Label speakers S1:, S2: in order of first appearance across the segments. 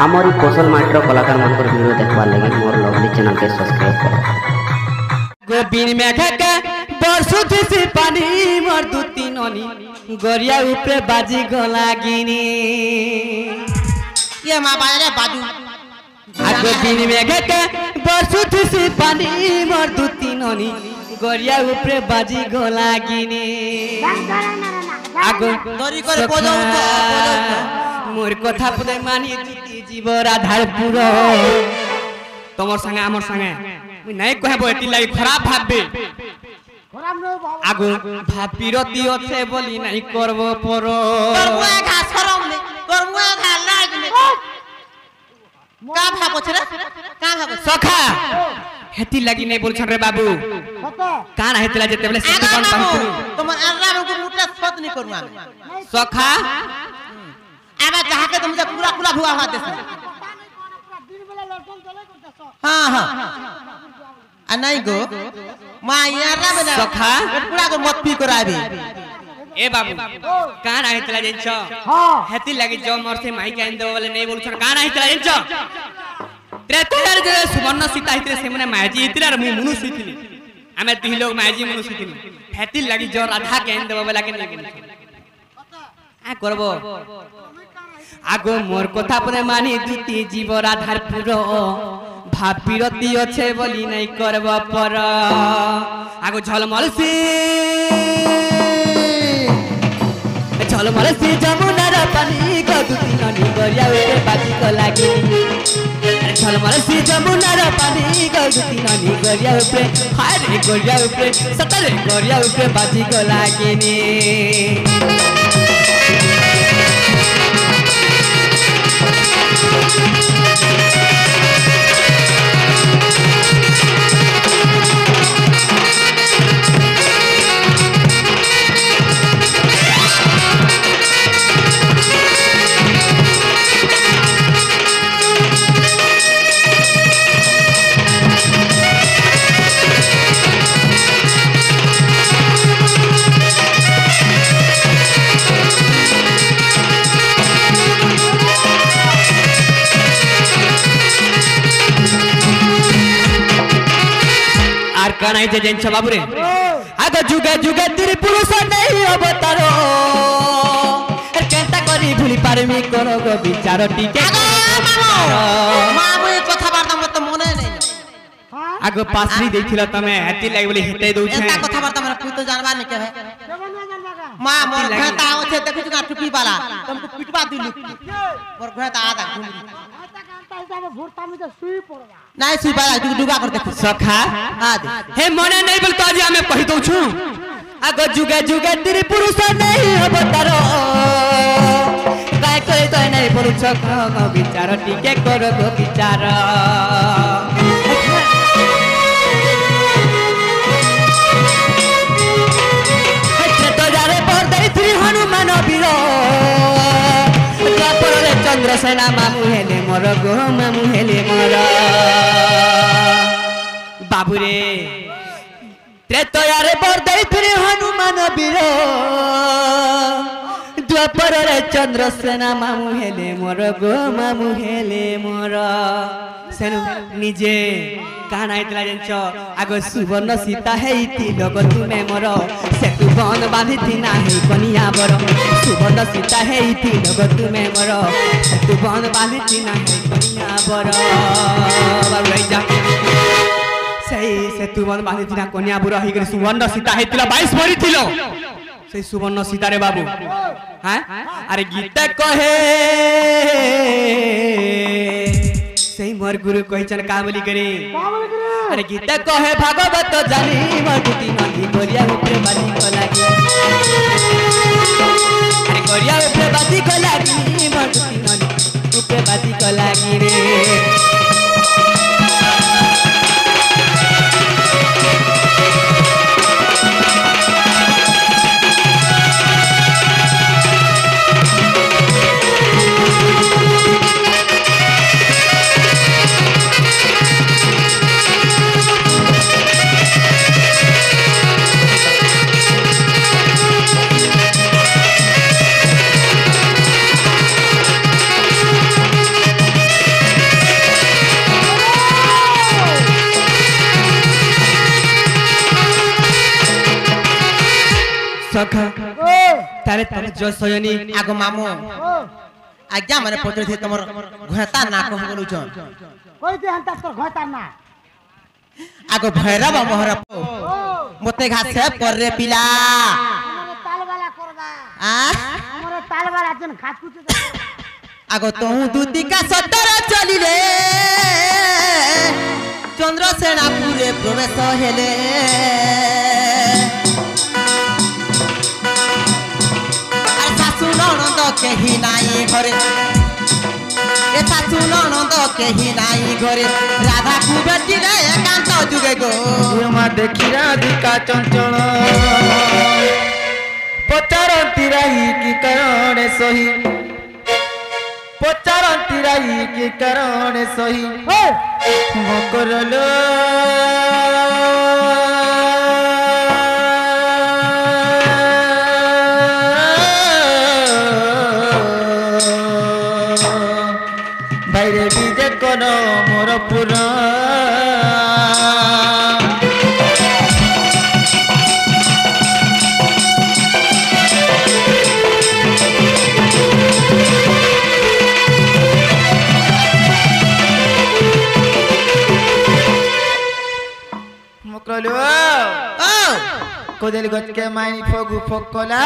S1: हमारी कौशल मास्टर कलाकार मान वीडियो देखवार लगे मोर लवली चैनल के सब्सक्राइब करो।
S2: गोबिन में घका बरसुत से पानी मोर दू तीनोनी गोरिया ऊपर बाजी गोलागिनी
S3: ये मां बाजे बाजू
S2: गोबिन में घका बरसुत से पानी मोर दू तीनोनी गोरिया ऊपर बाजी गोलागिनी आगो
S3: दरी करे बजाऊ तो
S2: मोर कथा पदे मानी दुती जीवर आधार पुरो तमर संगे हमर संगे मुई नहीं कहे बोती लागि खराब भाबबे
S3: खराब न
S2: आगो भाबिरती আছে বলি নাই করব পরো
S3: তোর মুয়ে ঘা শরম নে তোর মুয়ে ঘা লাজ নে কা ভাবছ রে কা ভাবছ
S2: সখা হেতি লাগি নাই বলছন রে বাবু
S3: কত
S2: কান হেতিলা যেতে বলে সেটি কোন পামতু
S3: তোমার আল্লাহ রকম মুটে সত নি করু আমি
S2: সখা
S3: আবা যাহাকে তুমি পুরা পুরা ভুয়া হাত দেছ दिन बेला लड़कन चले करतेছ हां हां आ नहीं गो मां यारा बना
S2: सखा
S3: पूरा को मत पी कराबी
S2: ए बाबू कान हेतिला जेछ
S3: हां
S2: हेति लागि जो मोर से माई काइन दो बोले नहीं बोलछन कान हेतिला जेछ त्रेतार जे सुवर्ण सीता हितरे से मने माजी हितरा मु मुनु सिथिली आमे ती लोग माजी मुनु सिथिली हेति लागि जो राधा काइन दो बोला के नहीं आ करबो आगो मोर कथा परे मानी दुती जीवर आधार पुरो भाबिरती আছে বলি নাই করব পর আগো ঝলমল সি যমুনার পানি গো দুতি ননি গরিয়া উঠে বাজি কো লাগি ঝলমল সি যমুনার পানি গো দুতি ননি গরিয়া উঠে হায় রে গরিয়া উঠে সতরে গরিয়া উঠে বাজি কো লাগিনি কানাই যে জেনছ বাবুরে আগে যুগে যুগে তীর পুরুষ নেই অবতার কেনটা করি ভুলি পারমি কোন গো বিচার টিকে
S3: মা বই কথা বার্তা মত মনে নেই
S2: আগে পাসরি দেখিল তুমি হেতি লাগি বলি হেতে দউছে
S3: এটা কথা বার্তা মানে তুই তো জানবা নি কে মা মোর ঘাতা আছে দেখু না টুপি वाला तुमको पिटवा दिलु मोर घाता आदा नहीं सुई पाला तू डुबा कर देखु
S2: सखा
S3: आदि
S2: हे मने नहीं बोल तो आज हमें कहि दउ छु आगे जुगे जुगे तिर पुरुष नहीं अवतार काय कहि तो नहीं पुरुष को विचार टिके करो गो विचार तो जारे पर दई थी हनुमान वीर चंद्रसेना मामू हेले मोर गो मामू हेले मोर बाबुरे त्रेतयारे बरदाई फिर हनुमान वीर द्वापर रे चंद्रसेना मामू हेले मोर गो मामू हेले मोर सेनु निजे काना इतला जंच आगो सुवर्ण सीता हेती लोग तुमे मोर सेतु बन बांधिती नाही कनिया बर सुवर्ण सीता हेती लोग तुमे मोर सेतु बन बांधिती नाही कनिया बर बाबू जा সেই সেতু বন বাঁধিতি না কন্যা বুড়া হই গরি সুবর্ণ সীতা হেতিলা 22 মরি থিলো সেই সুবর্ণ সীতা রে বাবু হ্যাঁ আরে গীতা কহে সেই মোর গুরু কইছন কা বলি করে আরে গীতা কহে ভাগবত জানি মোর দুতি নদী গরিয়া উপরে বাজি কো লাগি আরে গরিয়া উপরে বাজি কো লাগি মোর দুতি নদী উপরে বাজি কো লাগি রে सखा तारे तम जो सयनी
S3: आगो मामू आज्ञा माने पचर थे तमर घता ना कह बोलु छ
S4: कोई दे हंता तोर घता ना
S3: आगो भैरव मोहर मते घासे पर रे पिला
S4: हमरे ताल वाला करबा
S3: आ
S4: हमरे ताल वाला जन घास कुछ
S3: आगो तहु दूती का सतर चली रे चंद्रसेनापुरे प्रवेश हेले अरे सासु ननद केही नाई घरे ए सासु ननद केही नाई घरे राधा को बेटिले एकांत जुगे गो
S5: मा देखी राधिका चंचल पचारती रही की कारण सही पचारती रही की कारण सही मकरलो भाईरे बीजे कोन मोर पुरा मकरलो कोदेल गच के माई फगु फकला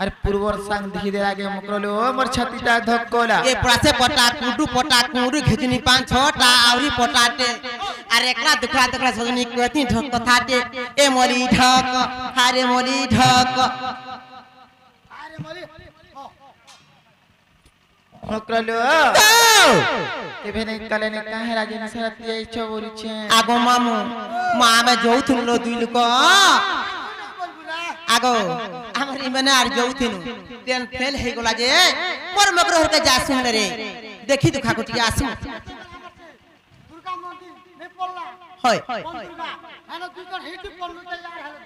S5: अरे पूर्वर संग देखि दे आगे मकरलो मोर छातीटा धक्कोला
S3: ए प्रासे पटा कुडू घेजनी पांच छटा आवरी पटाटे अरे एकला दुखला सजनी कथि ढक कथाटे ए मोली ढक हारे मोली ढक
S4: अरे मोली
S5: मकरलो एबे नै काले नै काहे राजे न सरती आई छ बोली छे
S3: आगो मामू मामे जोउथुन लो दुई लुक आगो हमरी मने आर जोउथुन तेन फेल हे गोला जे पर मकर हर के जासुन रे देखि दुखा कोटी आसु
S4: दुर्गा मंदिर ने पड़ला
S3: होय
S4: दुर्गा हानो तू कर हेतु पड़लु त यार हालो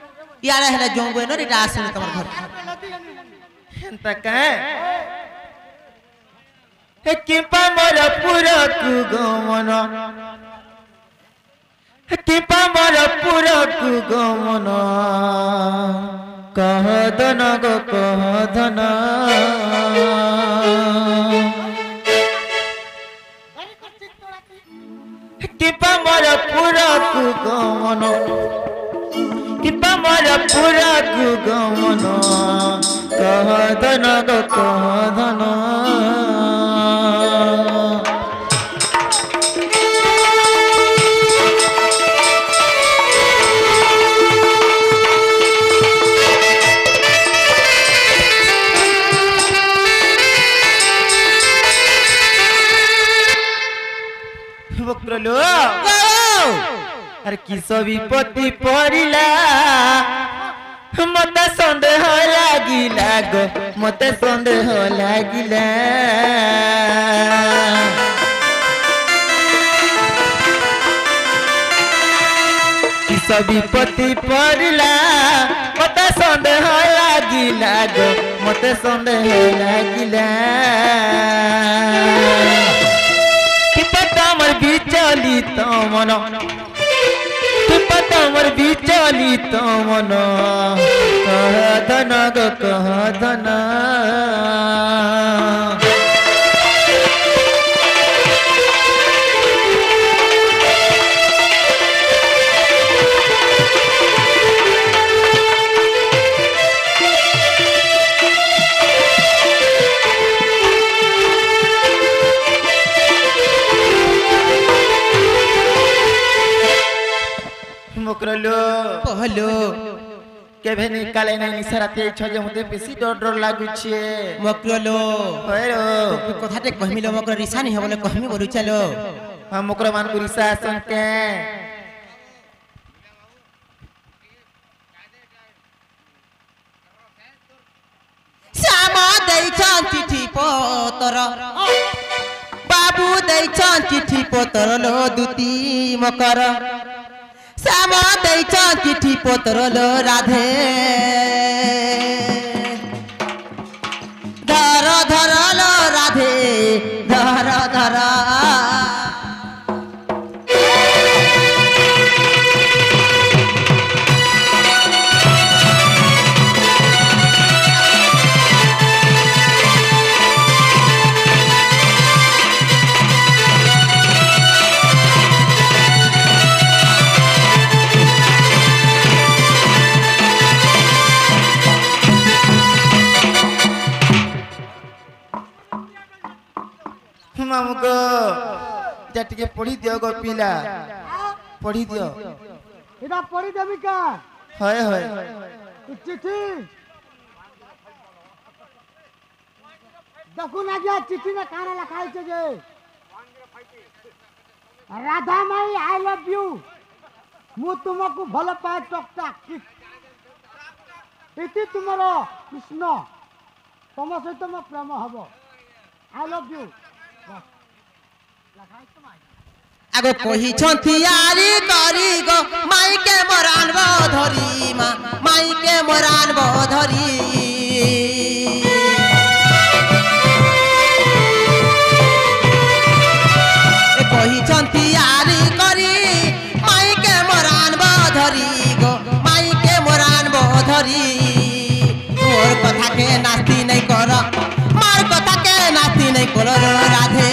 S3: यार हेला जोंगो न रे आसु तमर घर
S5: एंता काहे हे किपा मोर पुरा कु गमन हे किपा मोर पुरा कु गमन कह धन गो कह धन किपा मोर पुरा कु गमन किपा मोर पुरा कु गमन कह धन गो कह धन बकरलो अरे किस विपत्ति पड़िला मते संदेह लागिला गो मते संदेह लागिला किस विपत्ति पड़िला मते संदेह लागिला गो मते संदेह लागिला पतामर विचलित मन पतामर विचलित मन कह धन गो कह धन मकरलो
S3: कहलो
S5: केभे निकाले नै निसराते छ जे मते बेसी डर डर लागु छे
S3: मकरलो
S5: होरो
S3: कथाटे कहमिलो मकर रिसानी हेबले कहमी बोलु चलो
S5: हम मकर मान को रिसा संके
S3: श्यामा दैछन् चिठी पतर बाबू दैछन् चिठी पतर लो दुती मकर श्यामा दैछन् चिठी पतर लो राधे धर धर लो राधे धर धर
S5: মামু গো যা টিকে পড়ি দিও গো পিলা পড়ি দিও
S4: এটা পড়ি দেবি কা
S5: হয় হয়
S4: চিঠি দেখুন আগে চিঠি না কানে লেখা হয়েছে যে রাধা মাই আই লভ ইউ মু তোমাকে ভাল পায়ে টকটাক এটি তোমার কৃষ্ণ তোমার সহিত মো প্রেম হব আই লভ ইউ
S3: আগে কহিছন্তি আরি করি গো মাইকে মরানব ধরি মা মাইকে মরানব ধরি কহিছন্তি আরি করি মাইকে মরানব ধরি গো মাইকে মরানব ধরি তোর কথাকে নাস্তি নাই কর মার কথাকে নাস্তি নাই কর রাধে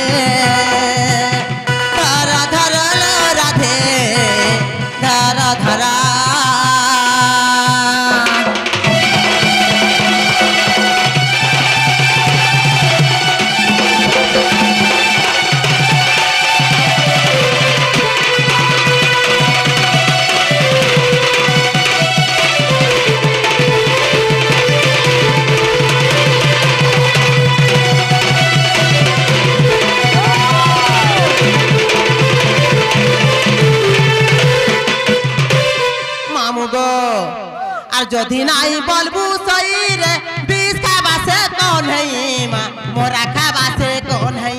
S3: যদি নাই বলবু সইরে বিষ খাবা সে কোন হই মা মোরা খাবা সে কোন হই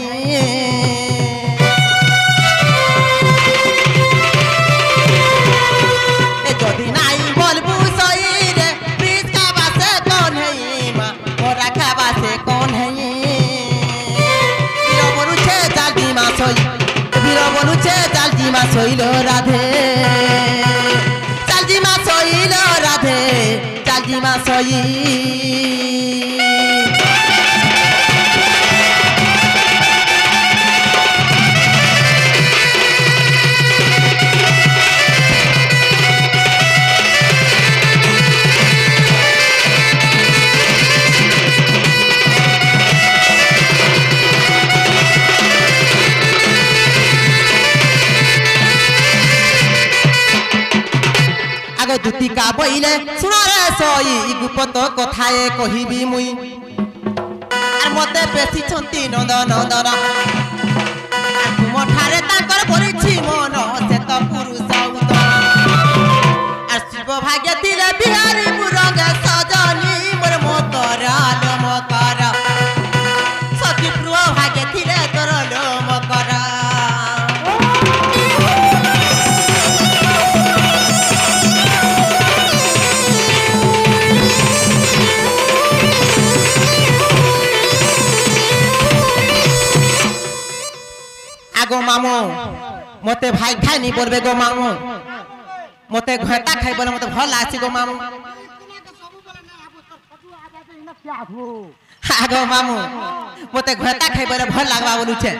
S3: যদি নাই বলবু সইরে বিষ খাবা সে কোন হই মা মোরা খাবা সে কোন হই বীর বলুছে জালদি মা সই বীর বলুছে জালদি মা সইল রাধে জালদি মা সইল রাধে জালদি মা সই দুতিকা বইলে শুনারে সই গুপত কথায়ে কহিবি মুই আর মতে বেশিছন্তি নন্দ নন্দন আর তুমঠারে তাঙ্কর করিছি মন সে তো পুরুষ আর শিব ভাগ্য দিলে বিহারি মুরঙ্গ সজনী মোর মকর মকর সখী প্রিয় ভাগ্য দিলে তোর মকর গো মামু মতে ভাই খাইনি বলবে গো মামু মতে ঘটা খাই বলে মতে ভাল আছে গো মামু আগো মামু মতে ঘটা খাই বলে ভাল লাগবা বলুছে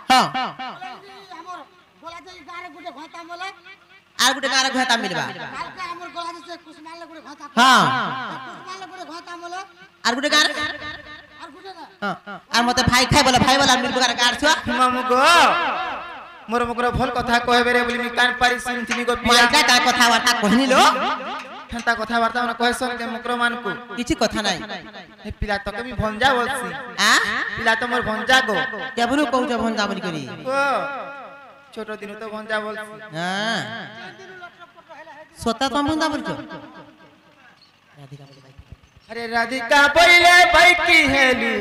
S3: হ্যাঁ আর গুটে গারে ঘটা মিলবা হ্যাঁ আর গুটে গারে আর মতে ভাই খাই বলে ভাই বলা মিলবো গারে গার ছুয়া
S5: মামু গো মোর মকর ভল কথা কইবে রে বলি মি কান পারি শুনতিনি গো
S3: মাইকা কা কথা বার্তা কহিনিলো
S5: হেন্তা কথা বার্তা না কইছন কে মকর মানকু
S3: কিছু কথা নাই
S5: হে পিলা তো কবি ভঞ্জা বলছি
S3: আ
S5: পিলা তো মোর ভঞ্জা গো
S3: কেবনু কউছ ভঞ্জা বলি করি
S5: ও ছোট দিন তো ভঞ্জা বলছি
S3: হ্যাঁ সোতা তো ভঞ্জা বলছো রাধিকা বলি
S5: अरे राधिका बोले भाई की हेलू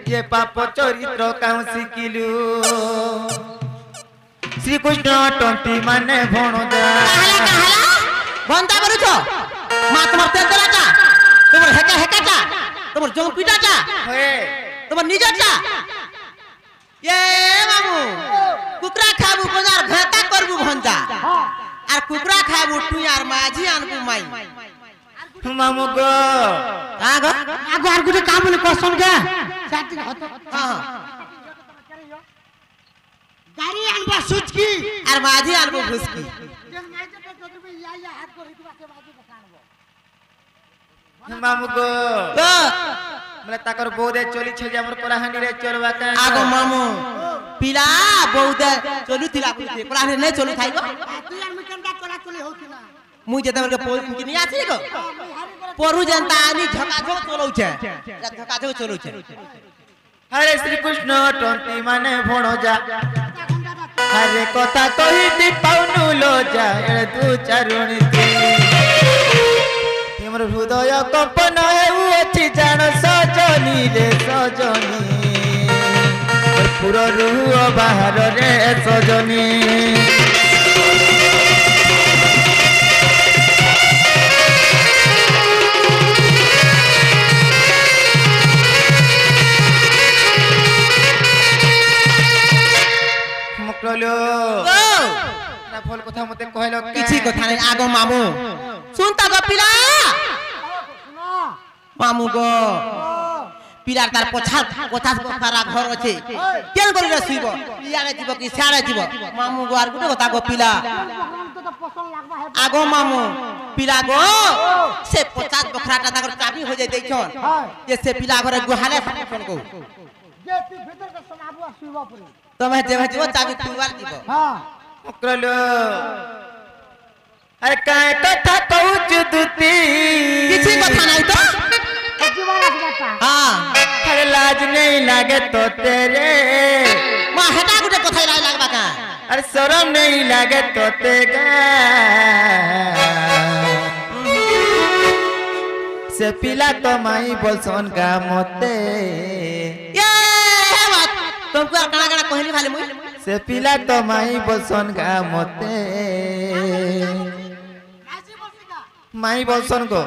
S5: ये पाप चरित्र काउ सिकिलू श्री कृष्ण टंटी माने भणोदा
S3: বন্ধা বলছো মা তোমার তেজলাটা তোমার হেকা হেকাটা তোমার জংপিটাটা
S5: होए
S3: তোমার নিজটা এ মামু কুকরা খাবু বাজার ঘাটা করবু ভঞ্জা আর কুকরা খাবু তুই আর মাঝি আনবু মাই
S5: मामू गो
S3: আগো
S4: আগো আর গুটে কাম বলে কোশ্চেন কে চারটি হতো
S3: হ্যাঁ
S4: গাড়ি আনবা সুচকি
S3: আর মাঝি আনবু ঘুসকি
S4: তেল মাইতে তো তুমি ইয়া হাত করে দিবা কে বাজু দেখানবো
S5: मामू गो মানে তাকর বউদে চলিছে যে আমার কলাহানি রে চলবা কা
S3: আগো মামু পিলা বউদে চলুতিলা কইতে কোলাহানি নাই চলু থাইব
S4: তুই আর মুই কেনটা চলা চলি হউছি না
S3: মুই যেতে বলকে পড়ি কিনি আছি গো পরু জানতা আনি ঝকাঝক চলউছে ঝকাঝক চলউছে
S5: হরে শ্রী কৃষ্ণ টন্তি মানে ভণজা হরে কথা কহিতি পাউনু লজা এড়ে তু চারুণী তোমার হৃদয় কম্পন হেউছি জাণ সজনী রে সজনী পুর রুহ বাহার রে সজনী মুকলো না ভুল কথা মতে কইলো
S3: কিছু কথা নাই আগো মামু শুনতা গো পিলা মামু গো পিলার তার পছার কথা সারা ঘর আছে কেন করি রে শুইব ইয়ারে দিব কি সারে দিব মামু গো আর গুটে কথা গো পিলা আগো মামু পিলা গো সে 50 বখরাটা তাকর চাবি হয়ে যাই দেইছন যে সে পিলা ঘরে গুহালে ফোন কো
S4: যে তুই ভিতর কে সোনাবু আসিবা পরে
S3: তুমি যেবে দিব চাবি খুলবার দিব
S4: হ্যাঁ
S5: মুকলো আরে কায় কথা কউছ দুতি
S3: কিছু কথা নাই তো
S4: জীবন আসবাটা
S3: হ্যাঁ
S5: আরে লাজ নেই লাগে তো তেরে
S3: মা হেটা গুটে কথাই লাই লাগবা কা
S5: अरे शरम नहीं लगे तो तेगा से पिला तो माई बोलसन का मोते
S3: ये बात तुमको कना कना कहली खाली मुई
S5: से पिला तो माई बोलसन का मोते माई बोलसन को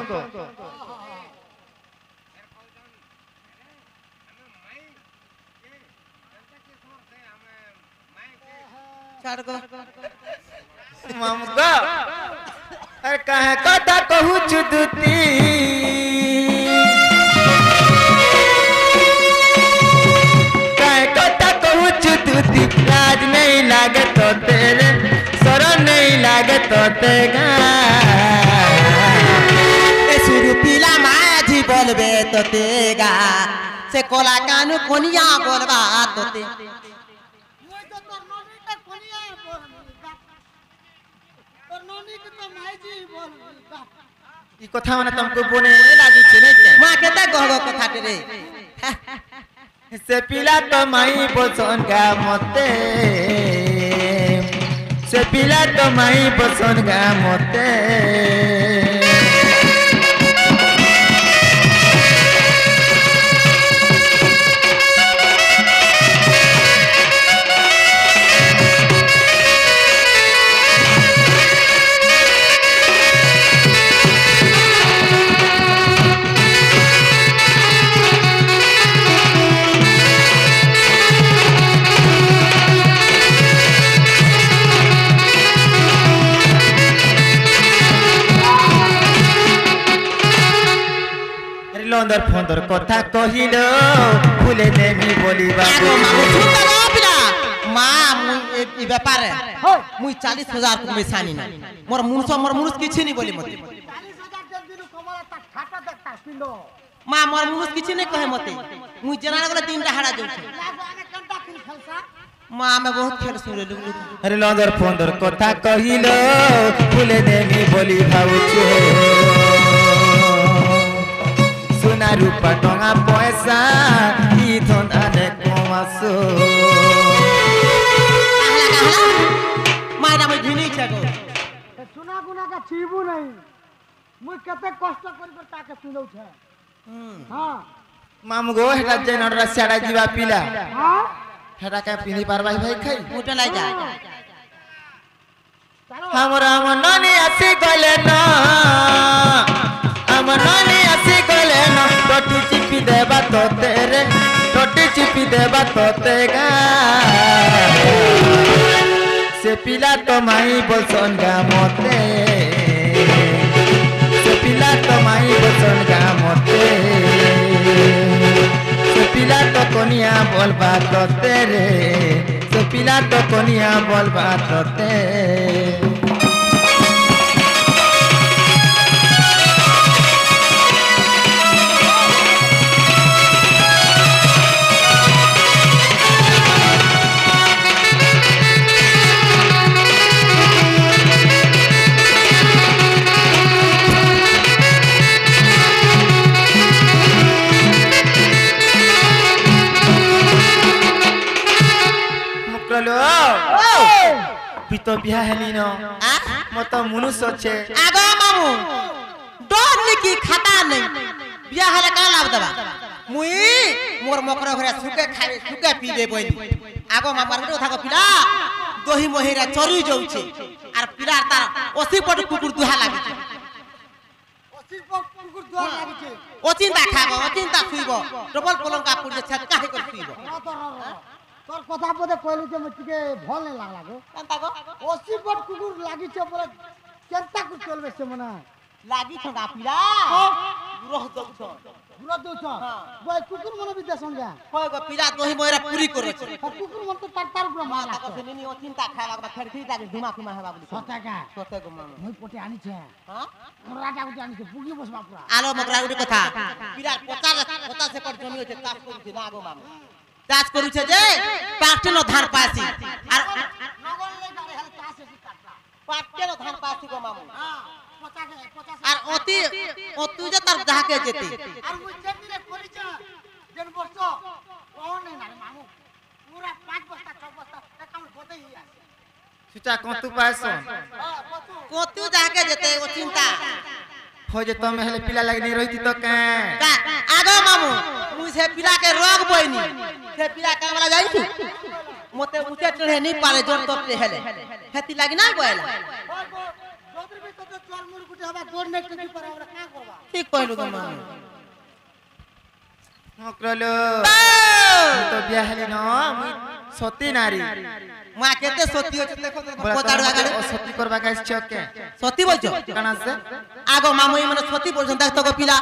S3: छाड़ को
S5: ममको अरे कहे कथा कहू चुदती कहे कथा कहू चुदती लाज नहीं लागे तो तेरे शरम नहीं लागे तो तेगा
S3: ए सुरु पीला माझी बोलबे तो तेगा से कोला कानु कोनिया बोलबा तो ते
S4: মই তো তোর ননিটা কোনিয়া বলবি তোর ননিকে তো মাইজি বলবি
S5: ई कथा माने तुमको बोने लागी छे नहीं के
S3: मां केता कहबो कथा रे
S5: से पिला तो माई बोसन का मते से पिला तो माई बोसन का मते লন্দর ফন্দর কথা কহিল ভুলে নেমি বলিবা
S3: আগো মামু শুনতা গো পিলা মা মুই এই ব্যাপারে মুই 40000 কো মেসানি না মোর মুনুষ কিছু নি বলি মতে
S4: 40000 দিন কমলা তা খাটা দেখতা পিন্ড
S3: মা মোর মুনুষ কিছু নি কহে মতে মুই জানা গলে তিনটা হাড়া যাচ্ছে
S4: আগে কেনটা কিন খেলছা
S3: মা আমি বহুত খেল শুনে লুগলু
S5: আরে লন্দর ফন্দর কথা কহিল ভুলে নেমি বলি ভাউছো সোনা রূপা টঙা পয়সা ই ধন আনে কমাসো
S3: মাইরা মই ঘিনি ছাগো
S4: सुना गुना का छीबू नहीं मुई कते कष्ट कर कर ताके पिलौ छे हां
S5: मामू गो हेटा जे नडरा साडा जीवा पिला
S4: हां
S5: हेटा का पिनी पारबाई भाई खाई
S3: मुटा लाई जा
S5: हमरा मननी आसी गले ना हम नानी आसी गले ना टोटी चिपी देबा तो तेरे टोटी चिपी देबा तो तेगा से पिला तो माई बोलसन गा मोते से पिला तो माई बोलसन गा मोते से पिला तो कोनिया बोलबा तो तेरे से पिला तो कोनिया बोलबा तो तेरे পিতো বিয়া হেলি ন মত মনুষ্য আছে
S3: आगो मामू डर निकी खाता नहीं बिया हले का लाभ दबा मुई मोर मकर घरे सुके खाए सुके पीबे बोली आगो मामार गुटे कथा को पिला दही महिरा चरी जाउछे आर पिला तार 80 पट कुकुर दुहा लागि छे
S4: 80 पट कुकुर दुहा लागि छे
S3: ओचिंता खाबो ओचिंता सुइबो डबल पलंका पुड़े छटका हे कर सुइबो
S4: তোর কথা বলে কইলি যে মতিকে ভাল নাই লাগলা গো
S3: कांता गो
S4: 80 পট কুকুর লাগিছে বলে কেনতা কু চলবে সে মনে
S3: लागि छगा पिला रह दउछ
S4: বুড়া দউছ বই কুকুর মনে বি দেছন যা
S3: কয় গো পিলা দহি महिरा पूरी करे छे
S4: কুকুর মন তো তার তার উপর মার
S3: ताको
S4: লাগছে
S3: से निनी ओचिंता खाला बा फेर खीता के धुमा कुमा हेबा बोली
S4: সতাকা
S3: सोते गो मामू
S4: মই পটি আনিছে
S3: हां
S4: মোরাটা গুটি আনিছে পুগি বসবা পুরা
S3: आलो मकरा गुटे कथा पिला 50 से पर जमी होचे तास करू छे ना गो मामू तास करू छे जे पाटे न धान पासी आर
S4: নগর লই গারে হলে চাষ এসি কাটলা
S3: पाटे न धान पासी गो मामू
S4: হ্যাঁ 50
S3: आर ओतु जे तार जाके जेती
S4: আর মই যেদিনে করিছ যেন বর্ষ কোন নাই না মামু পুরা 5 বস্তা 6 বস্তা একাউন্ট বতেই আছে
S5: সুচা কতু পাইছো
S4: হ্যাঁ কত
S3: कोतु जाके जेते ओ चिंता
S5: हो जे तमे हेले पिला लागि नहीं रहिती तो का
S3: का आगो मामू मुझे पिला के रोग बोइनी से पिला का वाला जाई छु मते उचे चढ़े नहीं पारे जोर तो हेले हेती लागि ना गोएला
S4: जोदर भी तो चोर मुर गुटी हवा जोर ने टिकी पर हमरा का करबा
S3: ठीक कहलु गो मामू
S5: मकरलो तो बिया हेली न मुई सती नारी
S3: मा केते सती होचे देखो
S5: बोला
S3: पोताडू
S5: तो
S3: आगाडे
S5: सती करबा का इच्छा के
S3: सती बोलछो
S5: काना से
S3: आगो मामू ई मने सती बोलछन देख तो गो पिला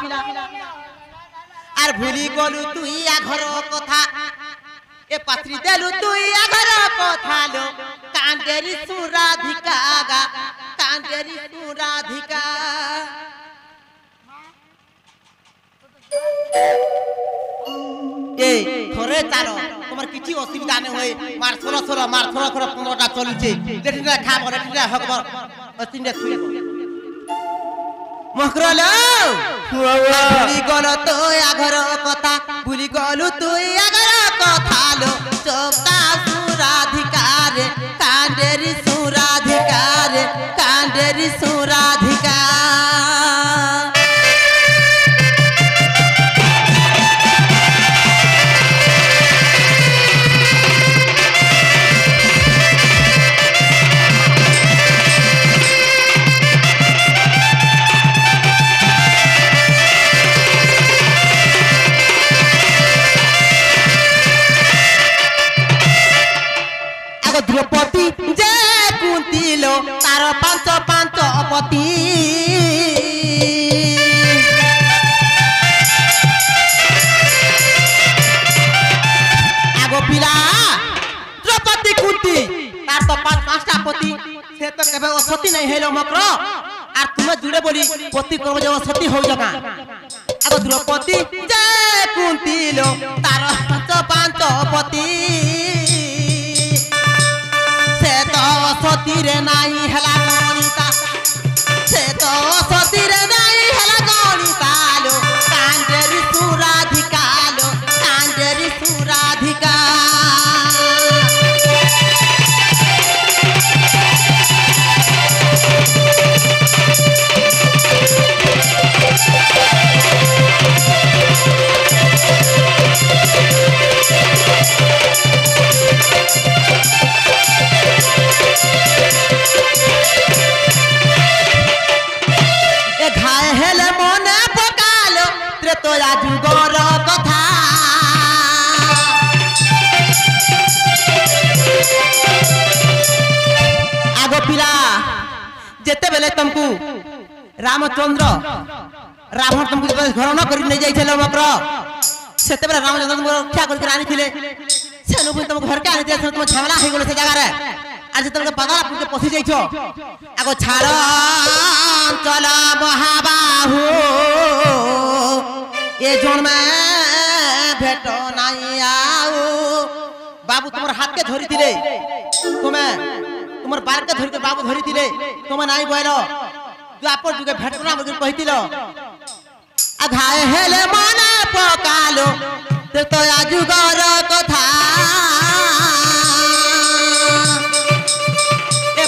S3: आर भूली गलु तुई आ घर कथा ए पात्री देलु तुई आ घर कथा लो कांडेरी सुराधिका गा कांडेरी सुराधिका ए थोरे चालो তোমার কিছু অসুবিধা নাই হই মার 16 মার 15টা চলিছে যেটা খাব রেটা হকব অতিনে শুইব মকরলো ভুলি গল তুই আগর কথা ভুলি গলু তুই আগর কথা লো চোকা সুরাধিকারে কান্ডেরি সুরাধিকারে কান্ডেরি সুরাধিকা द्रौपदी जे कुंती लो तार पांच पांच अपती आगो पिला द्रौपदी कुंती तार तो पांच पांचटा पति से तो केबे असती नहीं हेलो मकर आर तुमे जुड़े बोली पति करबो जे असती हो जका आगो द्रौपदी जे कुंती लो तार पांच पांच अपती सती रे नाई हला गणिता से तो सती रे नाई हला गणिता लो कांडेरी सुराधिका लो कांडेरी सुराधिका घाय हेले मने पकालो त्रेतया जुगर कथा आगो पिला जेते बेले तुमको रामचंद्र रावण तुमको घर न करी नहीं जाइछले मकर सेते बेले रामचंद्र तुमको रक्षा करके आनी थिले सेनु भी तुम घर के आनी दिया तुम झगड़ा हो गेलो से जगह रे आज तुमके पगला पुके पसी जाइछो आगो छाड़ चल महाबाहु ए जोन में भेट नहीं आओ बाबू तुमर हाथ के धरी दिले तुम्हें तुमर बार के धरी के बाबू धरी दिले तुम नहीं बोलो जो आप जुगे भेटना मगर कहितिलो अघाय हेले माने पकालो तो आजुगर कथा ए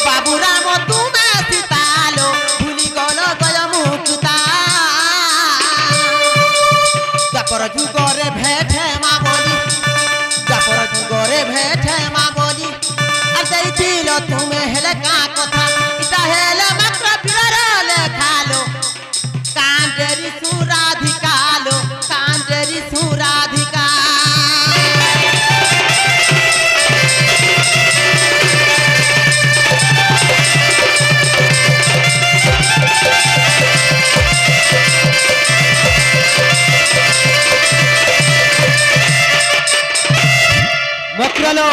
S3: বকরলো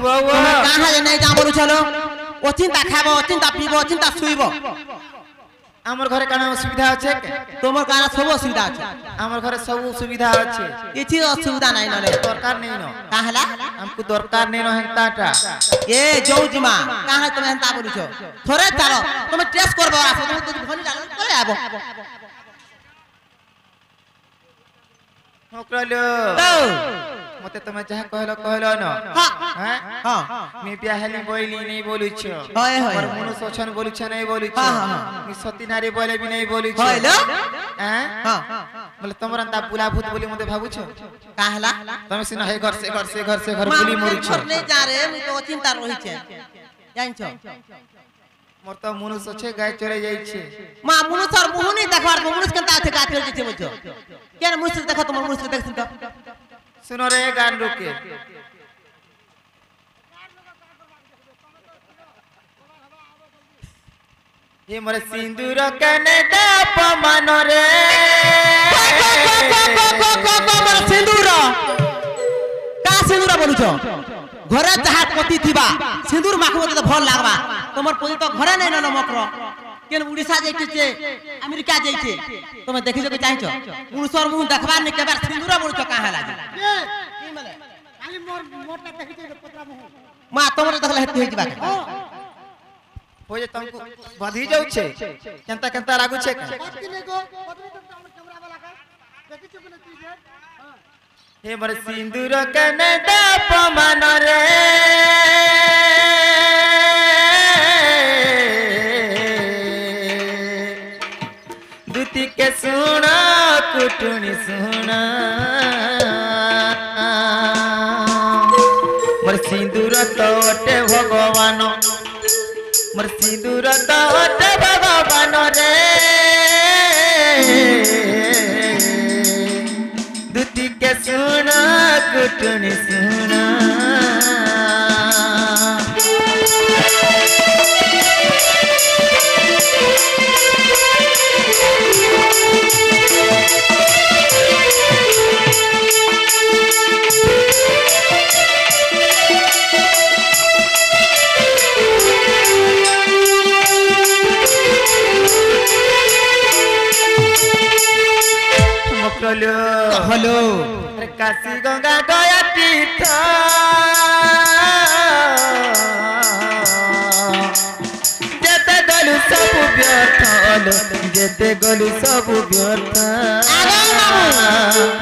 S5: वो
S3: তুমি কাহা যে নাই যা বলু চলো অচিন্তা খাবো অচিন্তা পিবো অচিন্তা শুইব
S5: আমার ঘরে কানা অসুবিধা আছে
S3: তোমার কানা সব অসুবিধা আছে
S5: আমার ঘরে সব সুবিধা আছে
S3: কিছু অসুবিধা নাই নরে
S5: দরকার নেই ন
S3: কাহলা
S5: हमको দরকার নেই ন হেনতাটা
S3: এ জৌজিমা কাহা তুমি হেনতা বলুছ থরে চালো তুমি টেস্ট করবো আসো তুমি তো ভনি ডালো করে আবো
S5: होकरलो मते तमे जहा कहलो कहलो न हैं
S3: हां
S5: मी बियाहली बोइली नहीं बोलुछ
S3: होय होय
S5: और मनु सोचन बोलुछ नहीं बोलुछ मी सती नारी बोले भी नहीं बोलुछ
S3: होयलो
S5: हैं
S3: हां
S5: बोले तमरा ता बुला भूत बोली मते भाबुछ
S3: काहला
S5: तमे सिना हे घर से घर बोली मरुछ
S3: ने जा रे मी तो चिंता रही छे जानछो
S5: मोर तो मनुष्य छे गाय चरे जाई छे
S3: मा मनुष्य मुहनी देखबार मनुष्य केनता আছে গাছ চলে যেতে বলছো কেন মনুষ্য দেখো তোমার মনুষ্য দেখছিস তো
S5: सुनो रे गान रुके ये मोरे सिंदूर कनेडा पमान रे
S3: सिंदूर का सिंदूर बोलुछ घरे जहा पति थिबा सिंदूर माखबो त भल लागबा तमर पति तो घरे नै न मकर केन उड़ीसा जाइते छे अमेरिका जाइते तुम देखि जके चाहछो पुरुषर मुंह देखबार नै केबार सिंदूर बोलुछ काहे लागे
S4: की माने खाली मोरटा देखि जे पतरा मुंह
S3: मा तमर देखला हेतु होई दिबा
S5: हो जे तुमको बधी जाउ छे केनता केनता लागु छे
S4: पति ने को पत्नी तो कैमरा वाला का देखि छ कोन चीज है
S5: हे मोरे सिंदूर कनेडा पमान रे दुती के सुना कुटुनी सुना मोर सिंदूर तोटे भगवान मोर सिंदूर तोटे भगवान रे दुती के सुना कुटुनी सुना हेलो
S3: हेलो
S5: काशी गंगा गया तीर्थ जेते गलु सब व्यर्थ जेते गलु सब व्यर्थ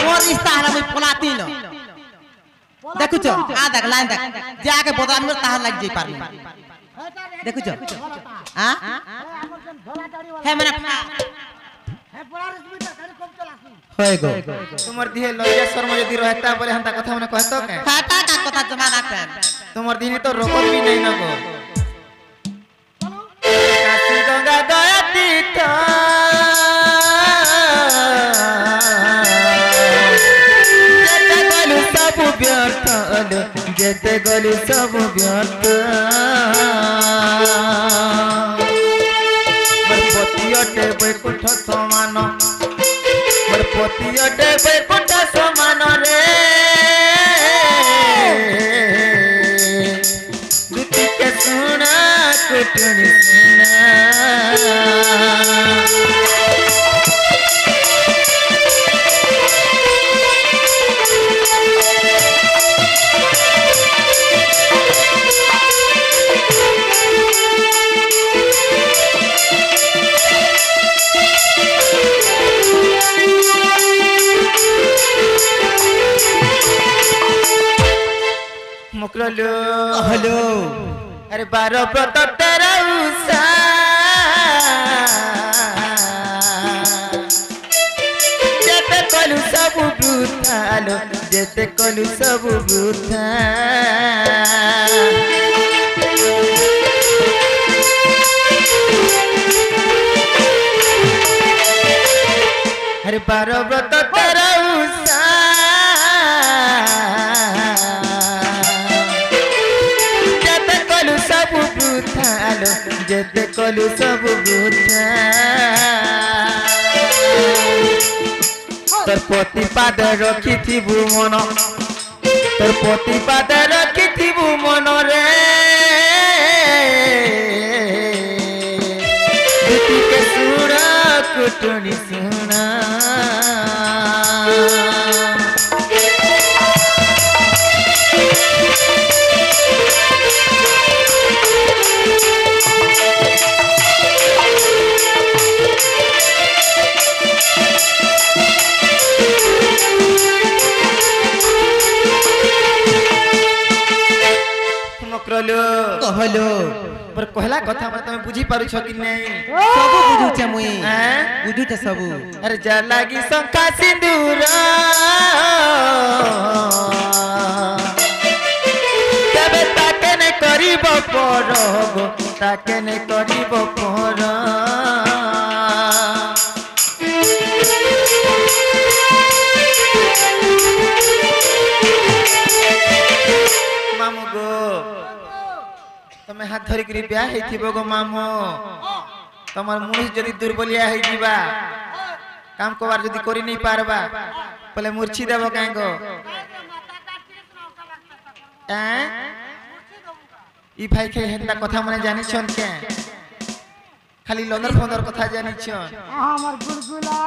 S3: मोर रिश्ता हला में पलाती न देखु छ आ देख लाइन देख जाके बदाम में तार लग जाई पारनी देखु छ हां है मने
S4: है बड़ा रश्मि त खाली कब चलासी
S3: होय गो
S5: तुमर दिहे लज्जा शर्मा यदि रहता बोले हमता कथा मने कहतो के
S3: फाटा का कथा जमाना पे
S5: तुमर दिने तो रोकत भी नहीं न गो काशी गंगा गया तीर्थ जेते गलु सब व्यर्थ जेते गलु सब व्यर्थ पतियटे बैकुंठ समान मोर पतियटे बैकुंठ समान रे दुती के सुना कुटुनी सुना मुकरलो
S3: हेलो
S5: अरे बारो व्रत तेरा उषा जेते कलु सब वृथालो जेते कलु सब वृथा अरे बारो व्रत तेरा उषा जेते कलु सब वृथा तोर पति पाद रखी थी मन তোর প্রতিপাদ রাখিথিবু মনরে দুটিকে শুনা কুটুনি শুনা
S3: कहलो
S5: पर कहला कथा मैं तुम्हें बुझी पारुछ कि नहीं
S3: सब बुझुचे मुई
S5: हैं
S3: बुझुचे सब
S5: अरे जा लागी शंका सिंदूर तबे ताके ने करिब पर गो ताके ने करिब पर मामू गो तमे हाथ धरी करी ब्याह हेथिबो गो मामू तमर मुनिस जदी दुर्बलिया हे जीवा काम कोबार जदी करि नहीं पारबा पहले मूर्छी देबो काहे गो हैं ई भाई के हेंदा कथा मने जानि छन के खाली लंदर फंदर कथा जानि छन
S4: हमर गुलगुला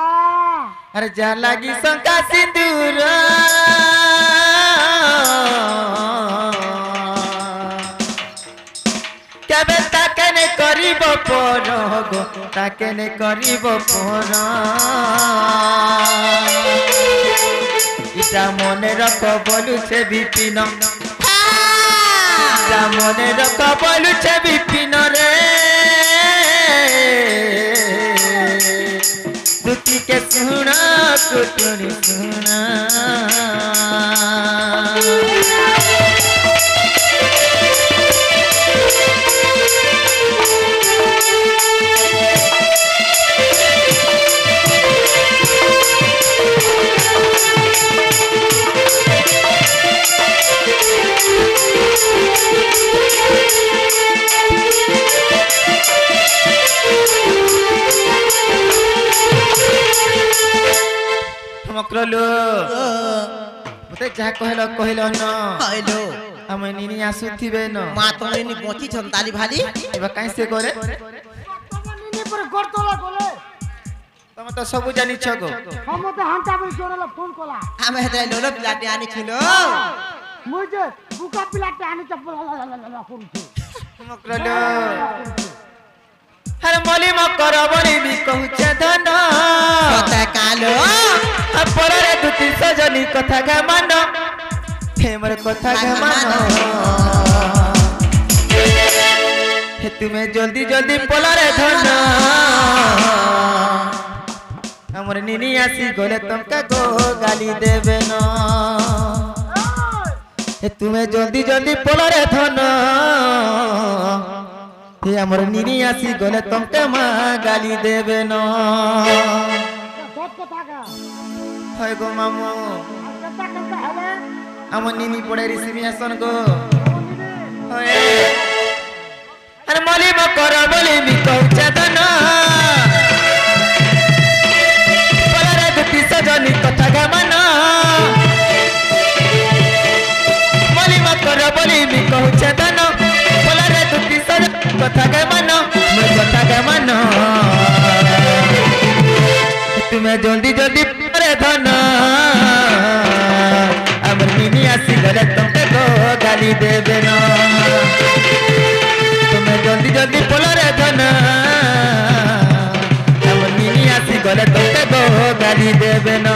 S5: अरे जा लागी शंका सिंदूर केबे ताके ने करिब पर गो ताके ने करिब पर इटा मने रख बोलु छे विपिन इटा मने रख बोलु छे विपिन रे दुती के सुना कुटुनी सुना मकरलो मते जा कहलो कहलो न
S3: कहलो
S5: हम निनी आसुथिबे न
S3: मा तोनी बची छंताली भाली
S5: एबा कैसे करे
S4: निनी पर गरतला कोले
S5: तमे तो सब जानि छगो
S4: हम तो हंटा पर जोरला फोन कोला
S3: आमे हेतै लोलो पिलाटे आनी छिलो
S4: मुझे बुका पिलाटे आनी चप्पल करूछु
S5: मकरलो हर मली मकर बड़ी भी कहूचे धन
S3: कत कालो
S5: परे दुती सजनी कथा गा मान हे मोर कथा गा मान हे तुम्हें जल्दी जल्दी पलारे धन हमर निनी आसी गले तुमका गो गाली देबे न हे तुम्हें जल्दी जल्दी पलारे धन हे हमर निनी आसी गले तुमका मा गाली देबे न
S4: सत कथा का
S5: हाय गो मामू
S4: कथा कथा हले
S5: हम निनी पड़े ऋषि आसन गो हाय अरे मली मकर बोली मी कहूचे धन पलारे दुती सजनी कथा गा मान मली मकर बोली मी कहूचे धन पलारे दुती सजनी कथा गा मान मैं कथा गा मान तुम्हें जल्दी जल्दी परे धन हमर निनी आसी गले तुमके गो गाली देबे न तुम्हें जल्दी जल्दी पलारे धन हमर निनी आसी गले तुमके गो गाली देबे न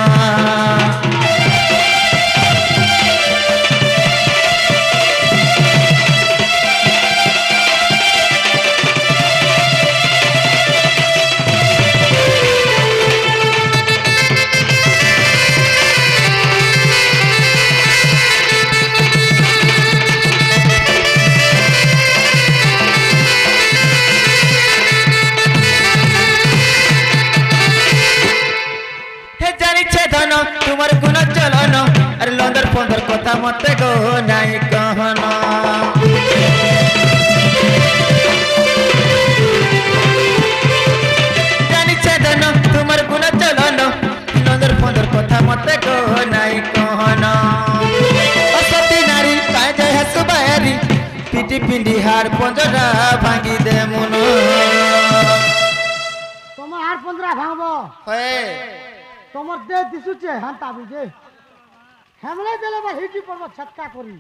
S5: तुम्हार गुण चलन अरे लंदर पंदर कथा मते गो नाई कहन जानी छेदन तुम्हार गुण चलन लंदर पंदर कथा मते गो नाई कहन মুদি পিন্ডি হার পঞ্জরা ভাঙি দে মন
S4: তোমার আর 15 ভাঙবো
S5: হয়ে
S4: তোমার দে দিছুছে হান্তা বিজে হেমলে দেলে বা হিটি পড়ব ছটকা করি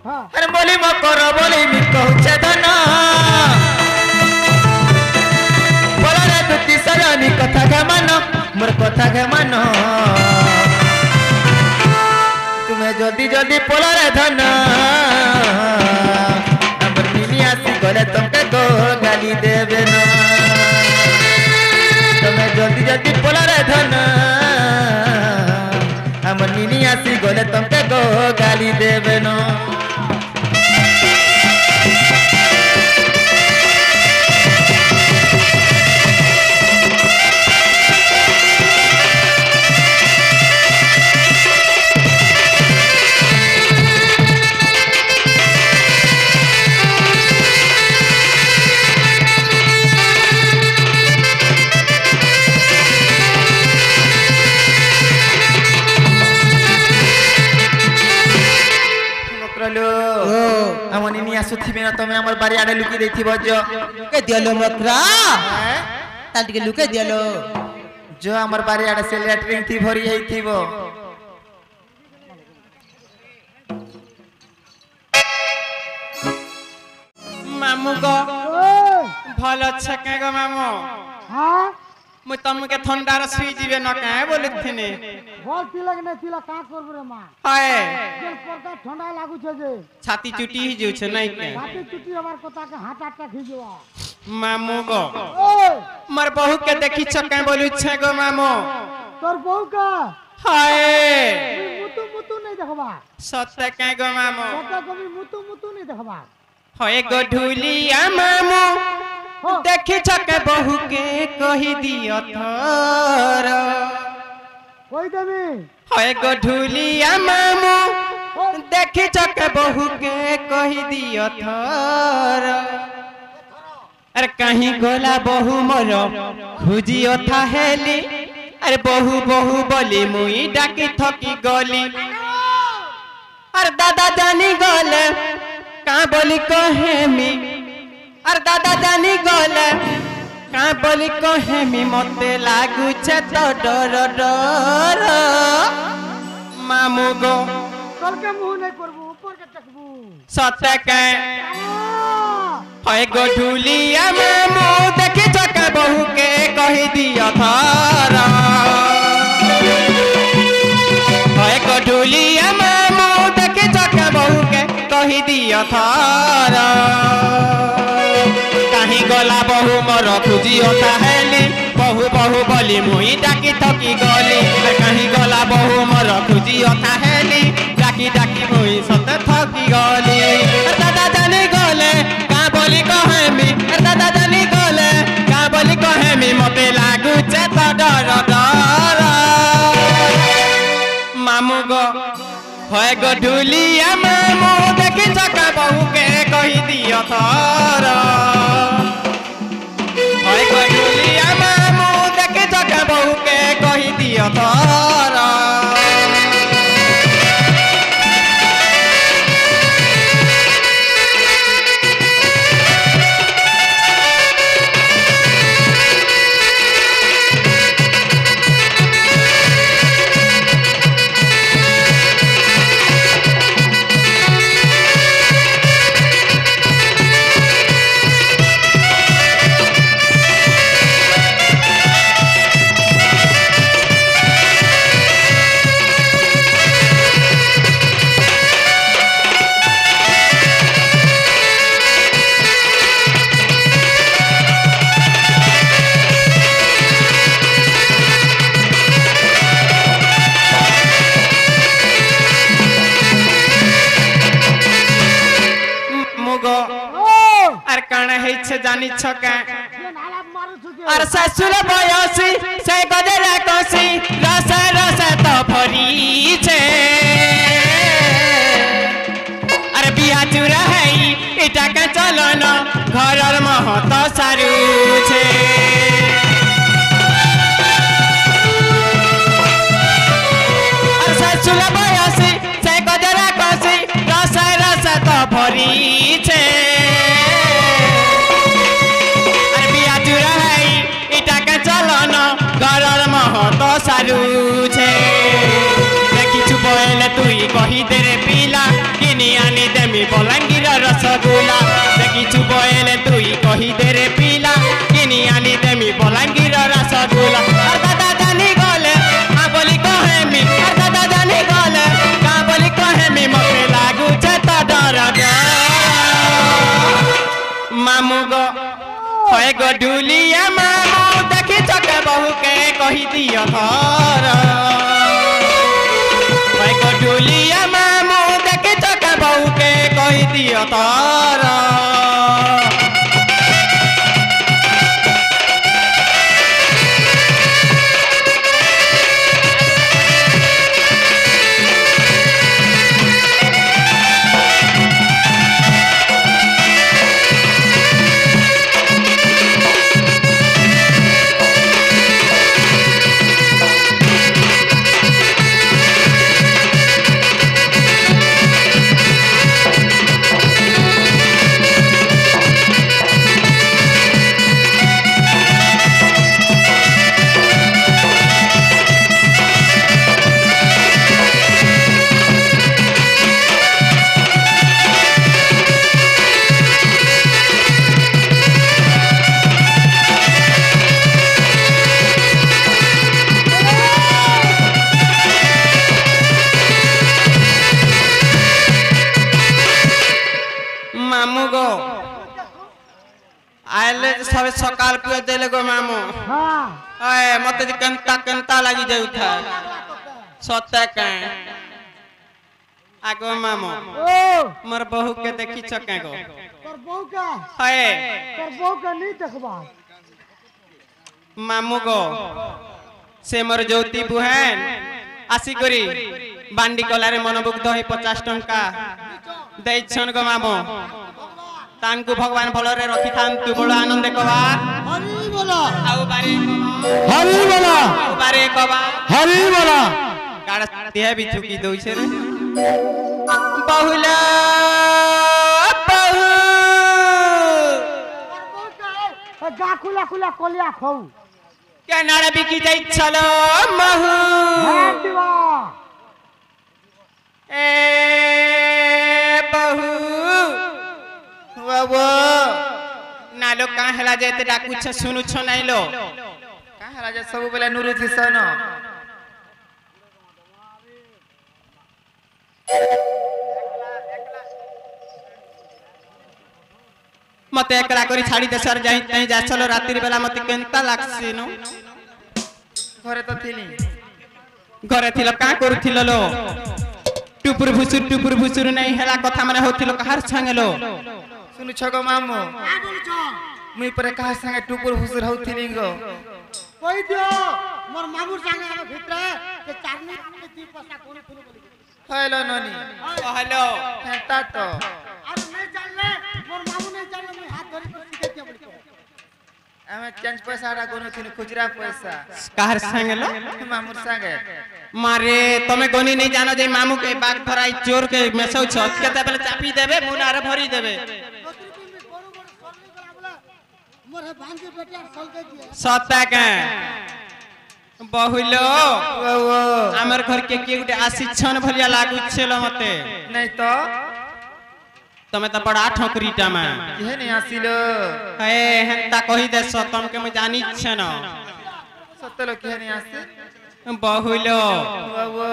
S4: হ্যাঁ
S5: আরে বলি মকর বলি মি কହୁছে ধন বলরে দুতি সরনি কথা কে মান মোর কথা কে মান তুমি যদি যদি পলরে ধন আমার মিনি আসি গলে তোমকে গো গালি দেবে না তুমি যদি যদি পলরে ধন আমার মিনি আসি গলে তোমকে গো গালি দেবে না আমনি নি আসুথিবে না তুমি আমার বাড়ি আড়ে লুকি দেইথিব
S3: কে দিয়ালো মকরা তাল টিকে লুকে দিয়ালো
S5: जो আমার বাড়ি আড়ে সে ল্যাটরিং থি ভরি হইথিব
S2: মামু গো
S4: ওই
S2: ভাল আছে কে গো মামু
S4: হ্যাঁ
S2: মুই তমকে ঠান্ডার শুই দিবে না কে বলিথিনি
S4: বল তিলক না তিলা কা করব রে মা
S2: হয়
S4: যেন পরকা ঠান্ডা লাগুছে যে
S2: ছাতি চুটি হি যাচ্ছে নাই কে
S4: রাতে চুটি আমার কথা কে হাত আটটা খিজবা
S2: মামু গো
S4: ওই
S2: মোর বহু কে দেখিছ কে বলুছে গো মামু
S4: তোর বউ কা
S2: হয়
S4: তুই মুতু মুতু নাই দেখবা
S2: সত্য কে গো মামু
S4: কথা কবি মুতু মুতু নাই দেখবা
S2: হয় গো ঢুলিয়া মামু দেখিছ কে বহু কে কহি দিও থর
S4: কই দেবি
S2: হয় গো ঢুলিয়া মামু দেখিছ কে বহু কে কহি দিও থর अरे कहीं गोला बहु मोर खुजियो था हेली अरे बहु बहु बोली मुई डाकी थकी गली अरे दादा जानी गले का बोली कहेमी अरे दादा जानी गले का बोली कहेमी मते लागू छे तो डर डर मामू गो
S4: कल के मुंह नहीं करबू ऊपर के तकबू
S2: सत्य के
S4: आ
S2: হয় গো ঢুলিয়া মামু দেখি চকা বহুকে কহি দিও থর হয় গো ঢুলিয়া মামু দেখি চকা বহুকে কহি দিও থর কাহি গলা বহু মোর খুজিও তাহেলি বহু বহু বলি মুই ডাকি থকি গলি কাহি গলা বহু মোর খুজিও তাহেলি ডাকি ডাকি মুই সতে থকি গলি দাদা জানি গলে बोली कहेमी दादा जानी गले का बोली कहेमी मते लागू छे तो डर डर मामू गो होय गो ढुलिया मामू देखि चका बहु के कहि दियो थर होय गो ढुलिया मामू देखि चका बहु के कहि दियो थर জানি ছকা
S4: নালা মারু ছুকে
S2: আর শাশুর বয়সী সে গজরা কষি রস রস তো ভরিছে আর বিয়া চুরা হেই এটাকে চলন ঘরর মহত সারুছে আর শাশুর বয়সী সে গজরা কষি রস রস তো ভরিছে
S6: पारुछे देखिछु बोले तुई कही दे रे पिला किनी आनी देमी बलांगीर रसगुल्ला देखिछु बोले तुई कही दे रे पिला किनी आनी देमी बलांगीर रसगुल्ला और दादा जानी गले आ बोली कहेमी और दादा जानी गले का बोली कहेमी मते लागू छे त डर मामू गो होय गो डुलिया मामू देखि चके बहु के कही दियो घर होय गो डुलिया मामू देखि चके बहु के कही दियो घर मामू गो आले सब सकाल पे देले गो मामू
S4: हाँ
S6: आए मते केंता केंता लागी जाउ था सत्य के आगो मामू
S4: ओ
S6: मोर बहू के देखि छके गो
S4: तोर बहू का
S6: हाय
S4: तोर बहू का नहीं देखबा
S6: मामू गो से मोर ज्योति बुहेन आसी करी बांडी कलारे मनमुग्ध होई 50 टंका दैछन गो मामू तानकु भगवान भलरे रखि थांतु बड़ आनंद कबा
S4: हरि बोला
S6: आउ बारे
S4: हरि बोला
S6: आउ बारे कबा
S4: हरि बोला
S6: गाड़ देह भी थुकी दउ छे रे बहुला बहु
S4: जा खुला खुला कोलिया खाऊ
S6: के नारे बिकी जाई चलो महू
S4: हां दिवा
S6: ए बहु
S5: बाबू
S6: नालो का हला जेते डाकू छ सुनु छ नाइलो
S5: का राजा सब बेला नुरु थी सन
S6: मते एकला करी छाड़ी दे सर जाई तई जा चलो रात्रि बेला मते केनता लागसी नो
S5: घरे तो थिली
S6: घरे थिलो का करूथिलो लो टुपुर भुसुर नहीं हेला कथा माने होथिलो कहार संगेलो
S5: सुनु छगो मामू
S4: का बोलछो
S5: मुई परे कहा संगे टुपुर फुसुर होथिली गो
S4: কই দিও মোর মামুর সঙ্গে আমার ভিতরে যে চারনি আমি দুই পয়সা কোন ফুল বলি
S5: হ্যালো ননি
S6: হ্যালো
S5: হেতা তো
S4: আর নাই জানলে মোর মামু নাই জানলে আমি হাত ধরে তো শিখে দিয়া বলি
S5: আমি চেঞ্জ পয়সা রা কোন থিন খুচরা পয়সা
S6: कहार संगेलो
S5: मामूर संगे
S6: मारे तमे गनी नहीं जानो जे मामू के बाग धराई चोर के मेसौ छ केते बेले चापी देबे मुनार भरी देबे
S4: दोसरी दिन में बड़ बड़ सरली गला बोला मोर है भांजी बेटिया सलके दिए
S6: सत्ता के बहुलो
S5: बाबू
S6: हमर घर के गुटे आशिक्षण भलिया लागु छेलो मते
S5: नहीं तो
S6: तमे त बड़ा ठोकरीटा में
S5: ये नहीं आसिलो
S6: हे हेंता कहि दे तम के मैं जानी छ न
S5: सत्तलो के नहीं आसे
S6: बहुलो
S5: बाबू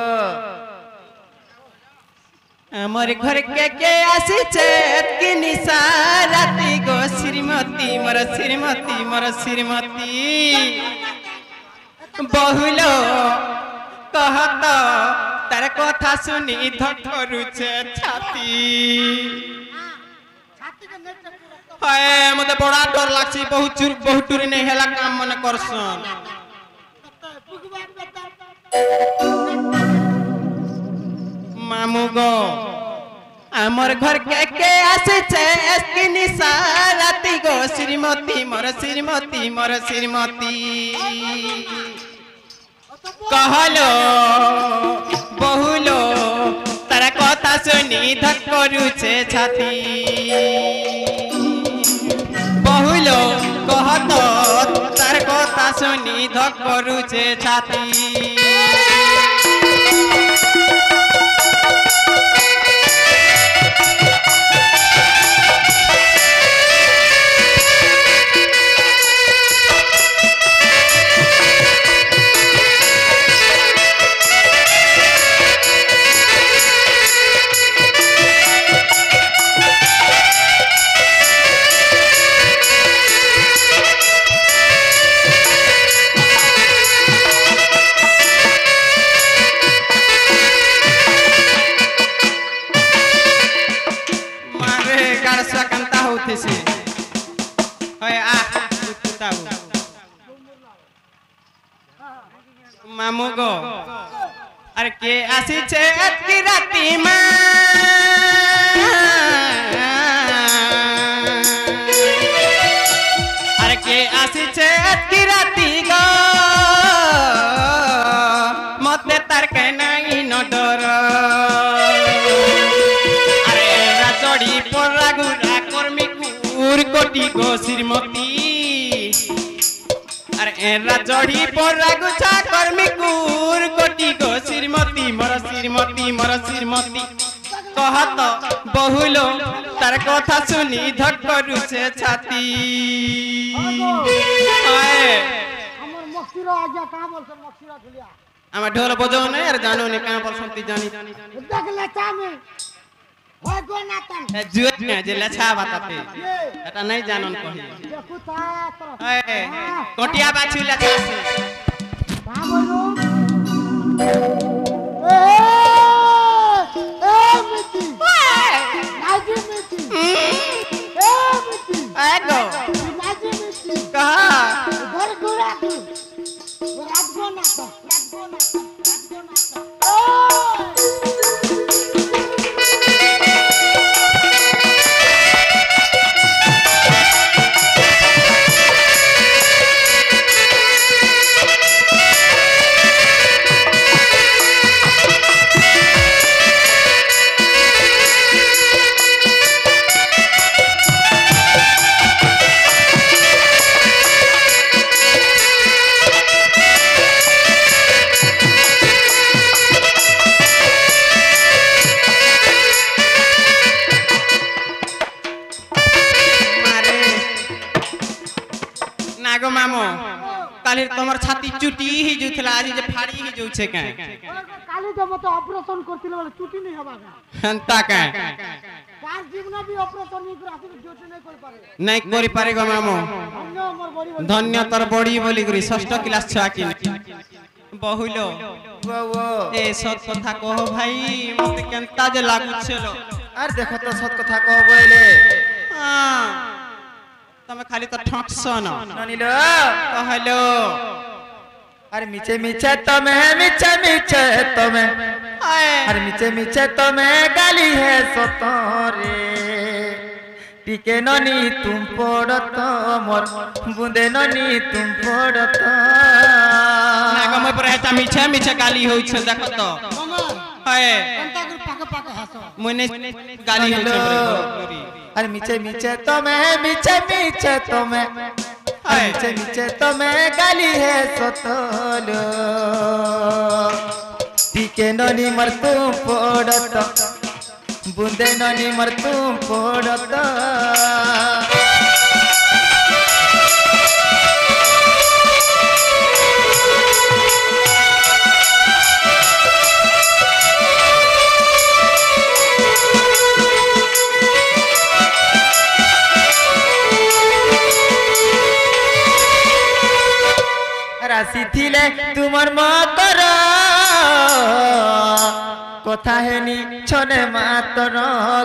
S6: हमर घर के आसी छे कि निसाराती गो श्रीमती मोर श्रीमती बहुलो कहत तार कथा सुनी धकरू छे छाती
S4: छाती के नेट से पूरा
S6: हाय मते बड़ा डर लागछि बहुत टूरी नहीं हेला काम मन करसन
S4: पुगवा बेटा
S6: मामू गो हमर घर के आसे छे एसकी निसाराती गो श्रीमती मोर श्रीमती कहलो बहुलो तारा कथा सुनी धक्करू छे छाती बहुलो कहत तार कथा শুনি ধক করুছে ছাতি मामू गो अरे के आसी छे अतकी राती मां अरे के आसी छे अतकी राती गो मते तार के नाही न डर अरे राचड़ी पोरा गुरा कर्मी कुर कोटी गो श्रीमती अरे एरा चढ़ी पोरा गुछा कर्मी कुर कोटी गो श्रीमती मोर श्रीमती कहत बहुलो तार कथा सुनी धक करुछे छाती आए
S4: हमर मक्सीरा आजा का बोलछ मक्सीरा झुलिया
S6: हम ढोल बजाओ नहीं यार जानो नहीं कहां पर सुनती जानी
S4: देख ले चा में होय गो नातन
S6: जुएट में जे लछा बताते एटा नहीं जानन कहि
S4: देखु ता तरफ
S6: ए कोटिया बाछी लछा से
S4: का बोलू ए मिठी नाजी मिठी ए मिठी
S6: आगो
S4: नाजी मिठी
S6: कहा
S4: घर गुरा की राजगो नातन ओ नागो मामो काली तमर छाती चुटी ही जुथला आज जे फाड़ी ही जोछे के काली तो मत ऑपरेशन करथिले वाला चुटी नहीं हवा का
S6: हंता के
S4: कार जीवन भी ऑपरेशन नहीं कर आखिर जोटे नहीं कर पारे
S6: नहीं करि पारे गो मामो
S4: धन्य हमर बड़ी
S6: धन्य तर बड़ी बोली करी षष्ठ क्लास छा की बहुलो
S5: वो
S6: ए सत कथा कहो भाई मते केनता जे लागु छलो
S5: আর দেখো তো সত কথা কহ বইলে
S6: हां तमे खाली तो ठकसो न
S5: ননিল
S6: कहलो
S5: আর মিছে মিছে তুমি আর মিছে তুমি গালি হে সতরে টিকে ননি তুম পড়ত মোর বুঁদে ননি তুম পড়ত
S6: नागम पर हेता मिछे मिछे गाली होई छ देख तो
S4: कमर
S6: हाय
S4: कंता कर पाके पाके हसो
S6: मने गाली होई छ
S5: আর মিছে মিছে তুমি
S6: हाय
S5: মিছে তুমি গালি হে সতলো টিকে ননি মোর তুম পড়ত বুঁদে ননি মোর তুম পড়ত রাশি থিলে তোমার মকর কথা হেনি ছনে মাতর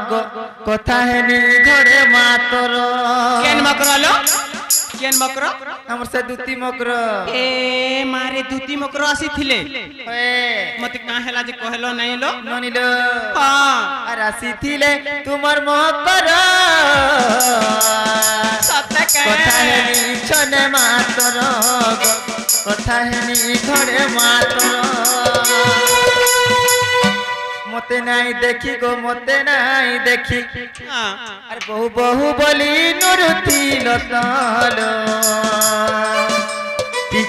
S5: গো কথা হেনি ঘরে মাতর
S6: केन मकरलो केन मकर
S5: আমার সে দুতি মকর
S6: ए मारे दूती मकर आसी थिले
S5: এ
S6: मते का हेला जे कहलो नहीं लो
S5: ননিল
S6: हां
S5: আর রাশি থিলে তোমার মকর
S6: सत्य
S5: কথা
S6: के
S5: হেনি ছনে মাতর গো কথা হেনি ঘরে মাতর মতে নাই দেখি গো মতে নাই দেখি
S6: हां
S5: আর বহু বহু বলি নুরুতি লতল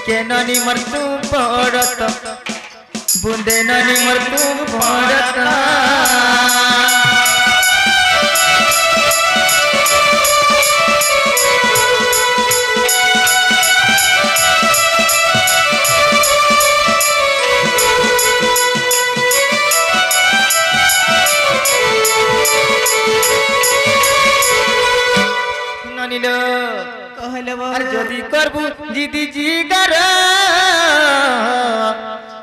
S5: টিকে ননি মোর তু পড়ত বুন্দে ননি মোর তু পড়ত ননিলো
S2: कहले
S5: আর যদি করবু জিদি জিগার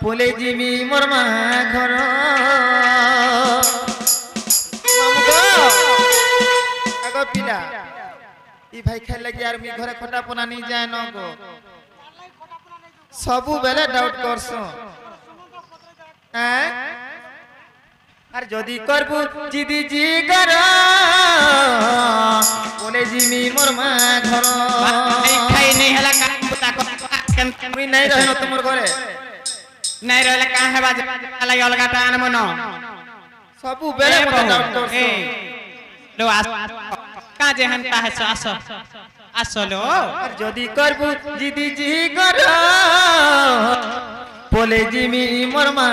S5: বলে জিমি মোর মা ঘর আগ পিলা ই ভাই খাই লাগি আর মি ঘরে খটা পনা নি যায় ন গো সবু বেলে ডাউট করছ হ্যাঁ আর যদি করবু জিদি জিগার বলে জিমি মোর মা ঘর
S6: খাই नहीं हला का पता
S5: মুই নাই রহে ন তোমার ঘরে
S6: नहीं रहले का हेबा लगे अलगा टान मन
S5: सबु बेले मते डाउट करछ
S6: लो आस का जे हनता है आस आस लो
S5: আর যদি করবু জিদি জি কর বলে জিমি মোর মা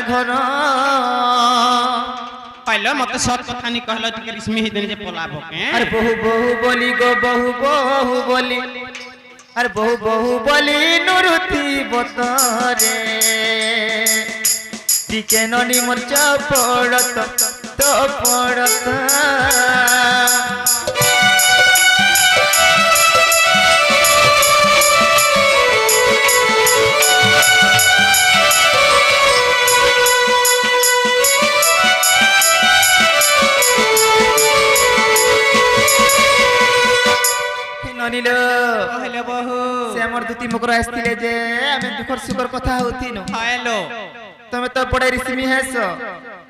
S5: ঘর
S6: पहले मते सब कथा नहीं कहलो कि रिश्मी ही दिन जे पलाबो के
S5: আর বহু বহু বলি গো বহু বহু বলি আর বহু বহু বলি নুরুতি বতরে টিকে ননি মোর চপড়ত তো পড়ত ননিলো
S6: कहले बहु
S5: সে আমার দুটি মুকর আসছিলে যে আমি দুখর সুখর কথা হউতিনো
S6: हेलो
S5: তুমি তো বড় রিসমি হেস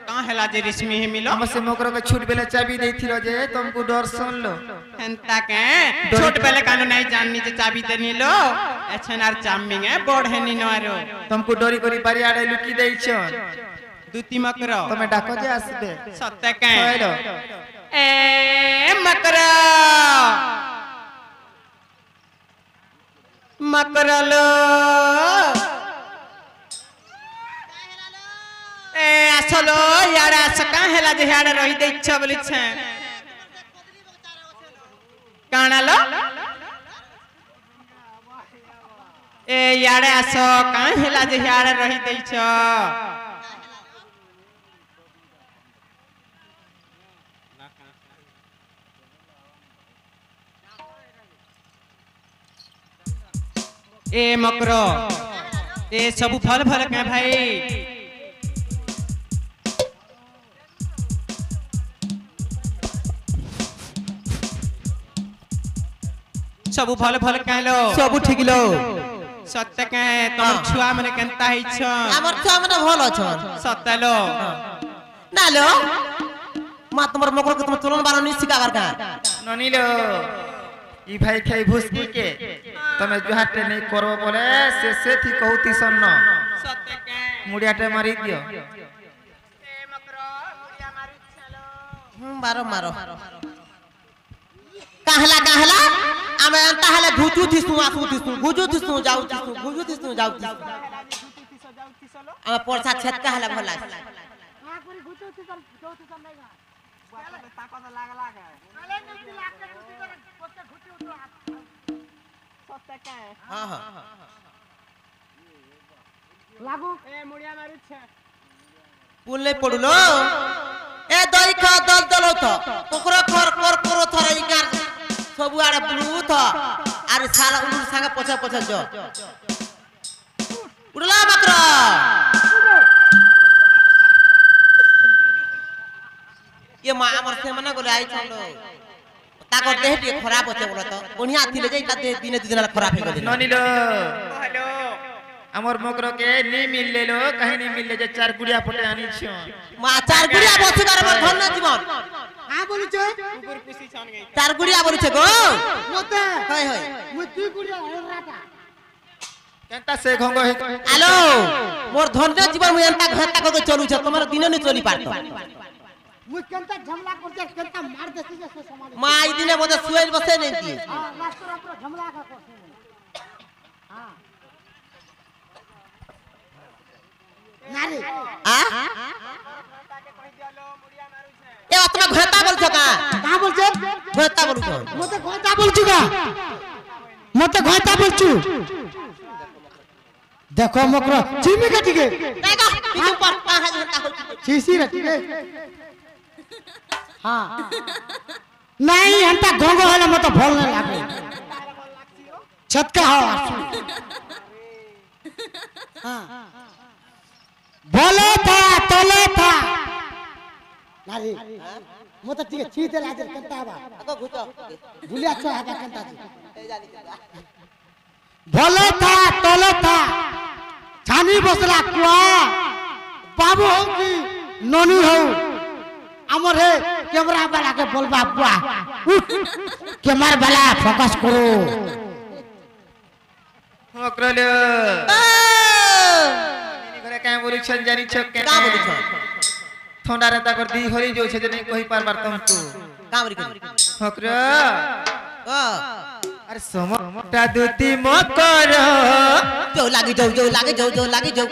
S6: का हेला जे रिश्मी ही मिलो
S5: हम से मुकर के छूट बेले चाबी देथिलो जे तुमको डर सुनलो
S6: हनता के छोट पहले कानू नहीं जाननी जे चाबी देनी लो एछनार चामिंग है बोर्ड है नी नरो
S5: तुमको डोरी करी बारी आड़े लुकी देइछ
S6: दुती मकरो
S5: তুমি ডাকো যে আসবে
S6: सत्य के
S5: কইলো
S6: ए मकरा मकरलो ए असलो यार आस का हेला जे यार रही दे इच्छा बोली छे कानालो ए यार आस का हेला जे यार रही दे छ ए मकरो ए सब फल फल के भाई सब फल फल कहलो
S3: सब ठीक लो
S6: सत्य के तुम छुआ मने केनता हिछ
S3: আমার তো আমরা ভালো আছো
S6: सत्य लो
S3: না লো মা তোমার মকর কে তোমার চলন বারণ শিখাবার কা
S5: ননিলো ই ভাই খাই ভুসকি के তুমি জহাতে নাই করব বলে সে সেথি কহুতি সন্ন
S6: सत्य के
S5: মুড়িয়াতে মারি দিও
S6: ए मकरो मुड़िया मारी छलो
S3: মারো মারো কাহলা আমি আনতা হলে ঘুচু দিছু আসু দিছু ঘুচু দিছু যাও দিছু ঘুচু দিছু যাও দিছু আমার পরসা ছেদ কাহলা ভলা हां हां
S6: लागू ए मुड़िया मारी छ
S3: पुल नहीं पड़लो ए दई खा दल दलो तो कोकरा खर कर करो थरे इकार सब आड़े ब्लू था अरे साला उड़ संग पछा पछा जो उड़ला बकरा ये मां हमर से मना गोले आई छलो ताको देह टी खराब होते बोलो तो बढ़िया थिले जे ता देह दिन दिन खराब हो गए
S5: ननिलो
S6: हेलो
S5: আমার মকর কে নি মিললে লো কাহি নি মিললে যে চার গুড়িয়া ফটে আনিছ
S3: মা চার গুড়িয়া বসে কার মোর ধন্য জীবন
S2: हाँ बोली छे
S6: ऊपर खुशी छन गई
S3: चार गुड़िया बोलছে গো
S2: मोते
S3: হয় হয়
S2: मुई तुई गुड़िया हेराटा
S5: কেনতা সে ঘঙ্গ হে
S3: हेलो मोर धन्य जीवन मुई एंता घंटा करके चलू छ तुम्हारा दिन नहीं चली पारतो
S2: मुई केनता झमला करते केनता मार देसी जे से समाज
S3: मां आई दिने मोदे सुएल बसे नहीं दी
S2: हां लास्ट रो झमला का करते हां
S7: নারে
S3: आ ए तुम घोता बोलछो का
S7: का बोलछे
S3: घोता बोलछो
S7: मते घोता बोलछु का मते घोता बोलछु देखो मकरो चिमी काटी के
S3: देखो पीछे पर 5000 का
S7: चीसी रे ठीक है हां नहीं हंता गोंगो होला मते भल न लागे छटका हो हां बोले था तोले था नारी मते ठीक चीते लागे कंता बा
S3: को घुचो
S7: भूलिया छ हाता कंता बोले था तोले था छानी बसला कुआ बाबू हो कि नोनी हो हमर हे कैमरा वाला के बोलबा बुआ कैमरा वाला फोकस करो
S5: मकरले घरे काय बोली छन जानी छ के
S3: का बोलछो
S5: ठंडा रे ताकर दी हरी जो छे जे नहीं कहि पारबार तुमको
S3: का बोली
S5: मकर
S3: ओ
S5: अरे समटा दुती मकर
S3: जो लागी जो लागी जो लागी जो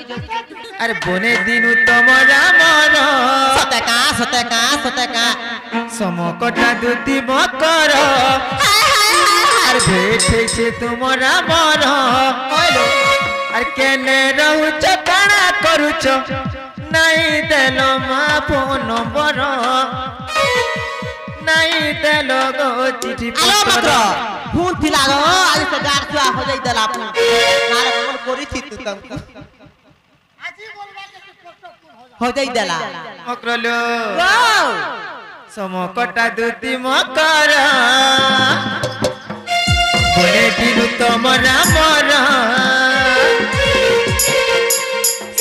S5: अरे बने दिनु तमरा मन
S3: सते का
S5: समकटा दुती मकर अरे भेटे छे तुमरा मन अरे केने रहउछ काना करूछ नहीं देलो मा फोन नंबर नहीं देलो गो चिट्ठी
S3: आलो
S5: पत्र
S3: मकर फोन थिला गो आज से गार छुआ हो जाई दला अपन मारे फोन करी छी तू तम हो जाई दला
S5: मकरलो
S3: ओ
S5: समकटा दुती मकर बने दिनु तमरा मन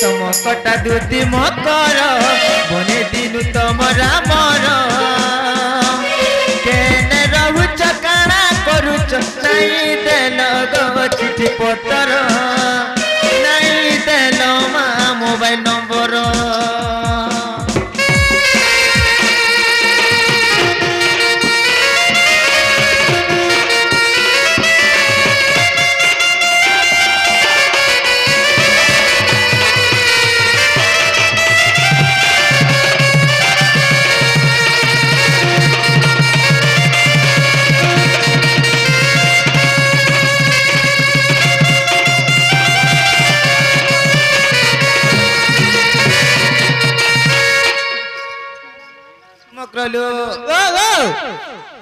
S5: समकटा दुती मकर बने दिनु तमरा मन केने रहउछ काना करूछ नहीं देलो गो चिट्ठी पत्र नहीं देलो मा मोबाइल नंबर मकरलो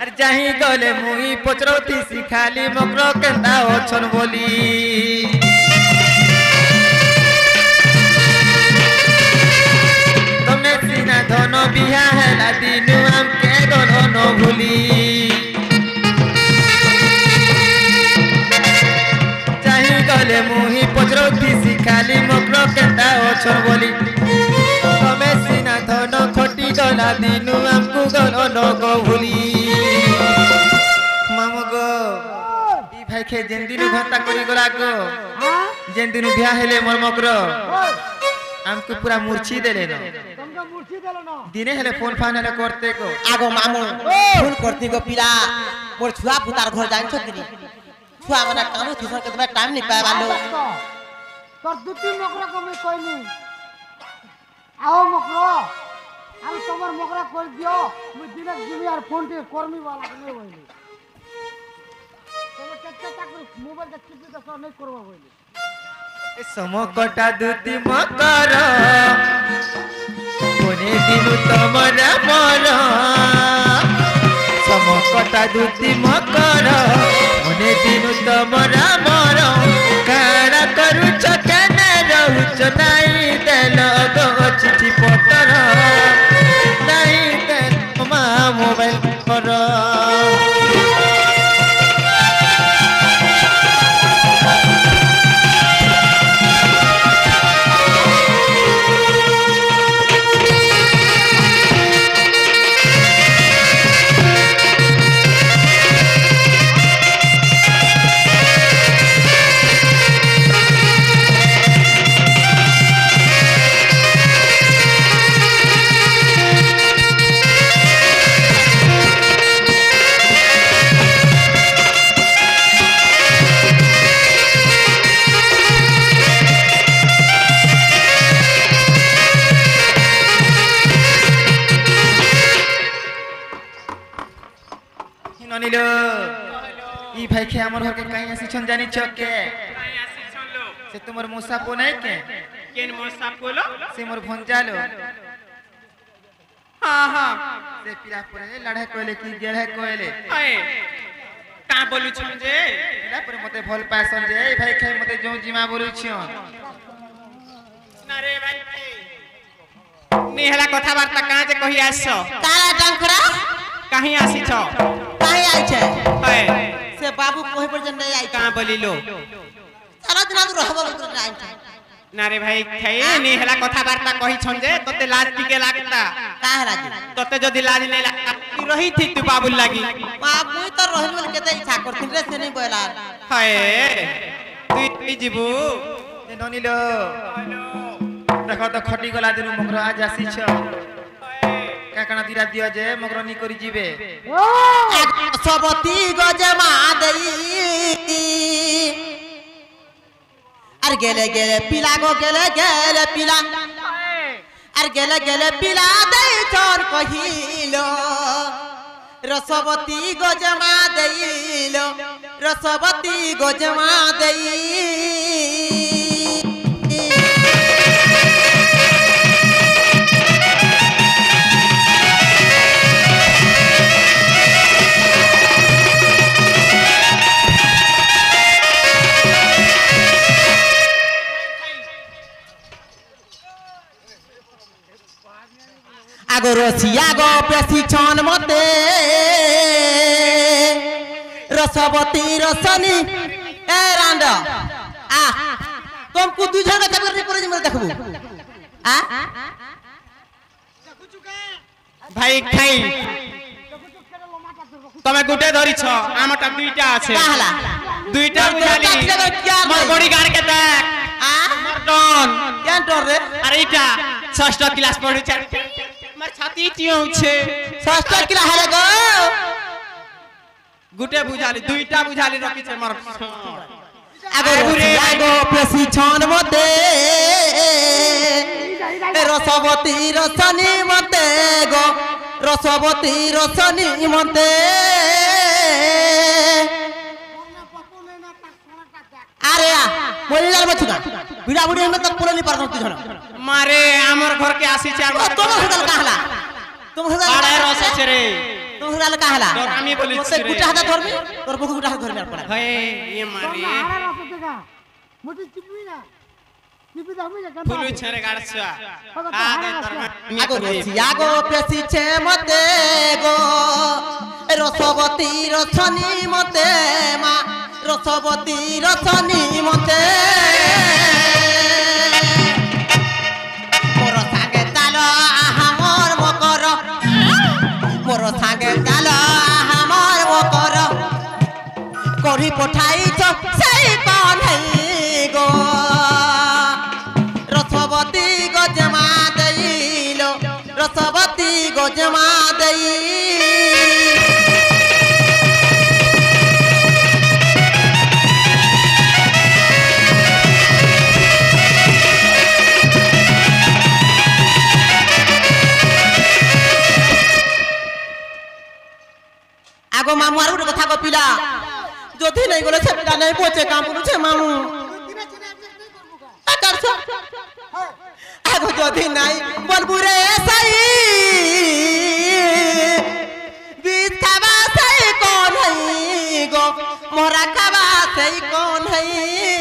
S5: अरे जाही गले मुई पचरौती सिखाली मकर केंदा ओछन बोली तमे सीना धन बिहा हैला दिनु हम के धन न भूली जाही गले मुई पचरौती सिखाली मकर केंदा ओछन बोली तमे सीना धन खटी गला दिनु हमको गलो न गो भूली मामो गो ई भाई के जेन दिनु घंटा करी गला गो जेन दिनु बिया हेले मोर मकर हमको पूरा मूर्छी देले न
S7: तुमका मूर्छी देलो न
S5: दिने हेले फोन फान हेले करते को
S3: आगो मामू फोन करती गो पिला मोर छुआ पुतार घर जान छ किनी छुआ मना कानो थिसन के तुम्हें टाइम नहीं पाए बालो
S7: तोर दुती मकरा को मैं कोई नहीं आओ मकरो आरो तमर मकरा कर दियो मैं दिनक जिमी और फोन के कर्मी वाला नहीं होइली तमे कच्चा तक मोबाइल के चिप तो नहीं करबो होइली
S5: ए समकटा दुती मकर कोने दिनु तमरा मन समकटा दुती मकर कोने दिनु तमरा मन काड़ा करूछ केने रहउछ नहीं देलो गो चिट्ठी पत्र नहीं देलो मा मोबाइल पर ননিলো ই ভাই খে আমার ঘরকে কাই আসিছন জানিছ কে সে তোমার মুসাপো নাই কে
S6: কেন মোর সাপ কইলো
S5: সে মোর ভঞ্জালো
S6: হ্যাঁ হ্যাঁ
S5: সে পিলা পরে লড়াই কইলে কি গেড়াই কইলে
S6: আয় কা বলুছন যে
S5: পিলা পরে মতে ভাল পাইছন যে এই ভাই খাই মতে জো জিমা বলুছন
S6: না রে ভাই নিহেলা কথাবার্তা কাঁ যে কহি আসছ
S3: কালা ডাংখরা
S6: কাহি আসিছ
S3: কাই আইছে
S6: আয়
S3: সে বাবু কहि पर नहीं आई
S6: কাঁ বলিলো
S3: सारा दिन आदु रहबो तो टाइम
S6: না রে ভাই খাই নিহেলা কথাবার্তা কহিছন যে তোতে লাজ টিকে লাগতা
S3: काहे राजी
S6: তোতে যদি লাজ নাই লাগতা তুই রহি থি তুই বাবুল লাগি
S3: बाबू तो रहन बोल केते इच्छा करथिन रे से नहीं बोला
S6: হায় তুই ଯିବୁ
S5: এ ননিলো দেখো তো খটি গলা দিনু মগর আজ আসিছ কাকনা দিরা দিও যে মগর নি করি জিবে
S3: सबती गजमा दई আর গেলে গেলে পিলা গো গেলে গেলে পিলা আর গেলে গেলে পিলা দেই চর কহিল রসবতী গজমা দেইল রসবতী গজমা দেই আগো রসিয়া গো প্রশিক্ষণ মতে রসবতী রসনী এ রান্ড আ तुमको दुई जन का चक्कर नहीं पड़े जे मैं देखबू आ
S6: ভাই খাই তুমি গুটে ধরিছ আমারটা দুইটা আছে
S3: কাহলা
S6: দুইটা বুঝালি
S3: क्या
S6: মোর বডি গার্ড কে দেখ
S3: आ
S6: মোর ডন
S3: কেন তোর রে
S6: আর এইটা ষষ্ঠ ক্লাস পড়িছে মোর ছাতি টিউছে
S3: ষষ্ঠ কিলা হারে গো
S6: গুটে বুঝালি দুইটা বুঝালি রকিছে মোর
S3: আগো রসিয়া গো প্রশিক্ষণ মতে রসবতী রসনী মতে গো রসবতী রসনী মতে আরে মরিলার বছুকা বিড়া বুড়ি হলে তো পুরো নি পারছ তুই জন
S6: মারে আমার ঘর কে আসিছে আর
S3: তোমার হুদাল কাহলা তোমার হুদাল
S6: আড়াই রস আছে রে
S3: তোমার হুদাল কাহলা
S6: তোর আমি বলিছি
S3: তোতে
S6: রে।
S3: গুটা হাতে ধরবি তোর বুকু গুটা হাতে ধরবি আর পড়া
S6: হয় ইয়ে মারি
S7: মোটি চিপবি না চিপি দামি না
S6: ফুলু ছেড়ে গাড়ছা আ দে তোর আমি
S3: আগো রসিয়া গো পেছিছে মতে গো রসবতী রসনী মতে মা রসবতী রসনী মতে মোর সাগে চাল আহামর মকর মোর সাগে চাল আহামর মকর করি পঠাইছ সেই কন্হাই গো রসবতী গজমা দেইল রসবতী গজমা দেই আগো মামু আর কথা কপিলা যদি নাই গলে সে পিলা নাই পচে কাম করছে মামু করছো আগো যদি নাই বলবু রে সাই বিষ খাবা সেই কোন হই গো মোরা খাবা সেই কোন হই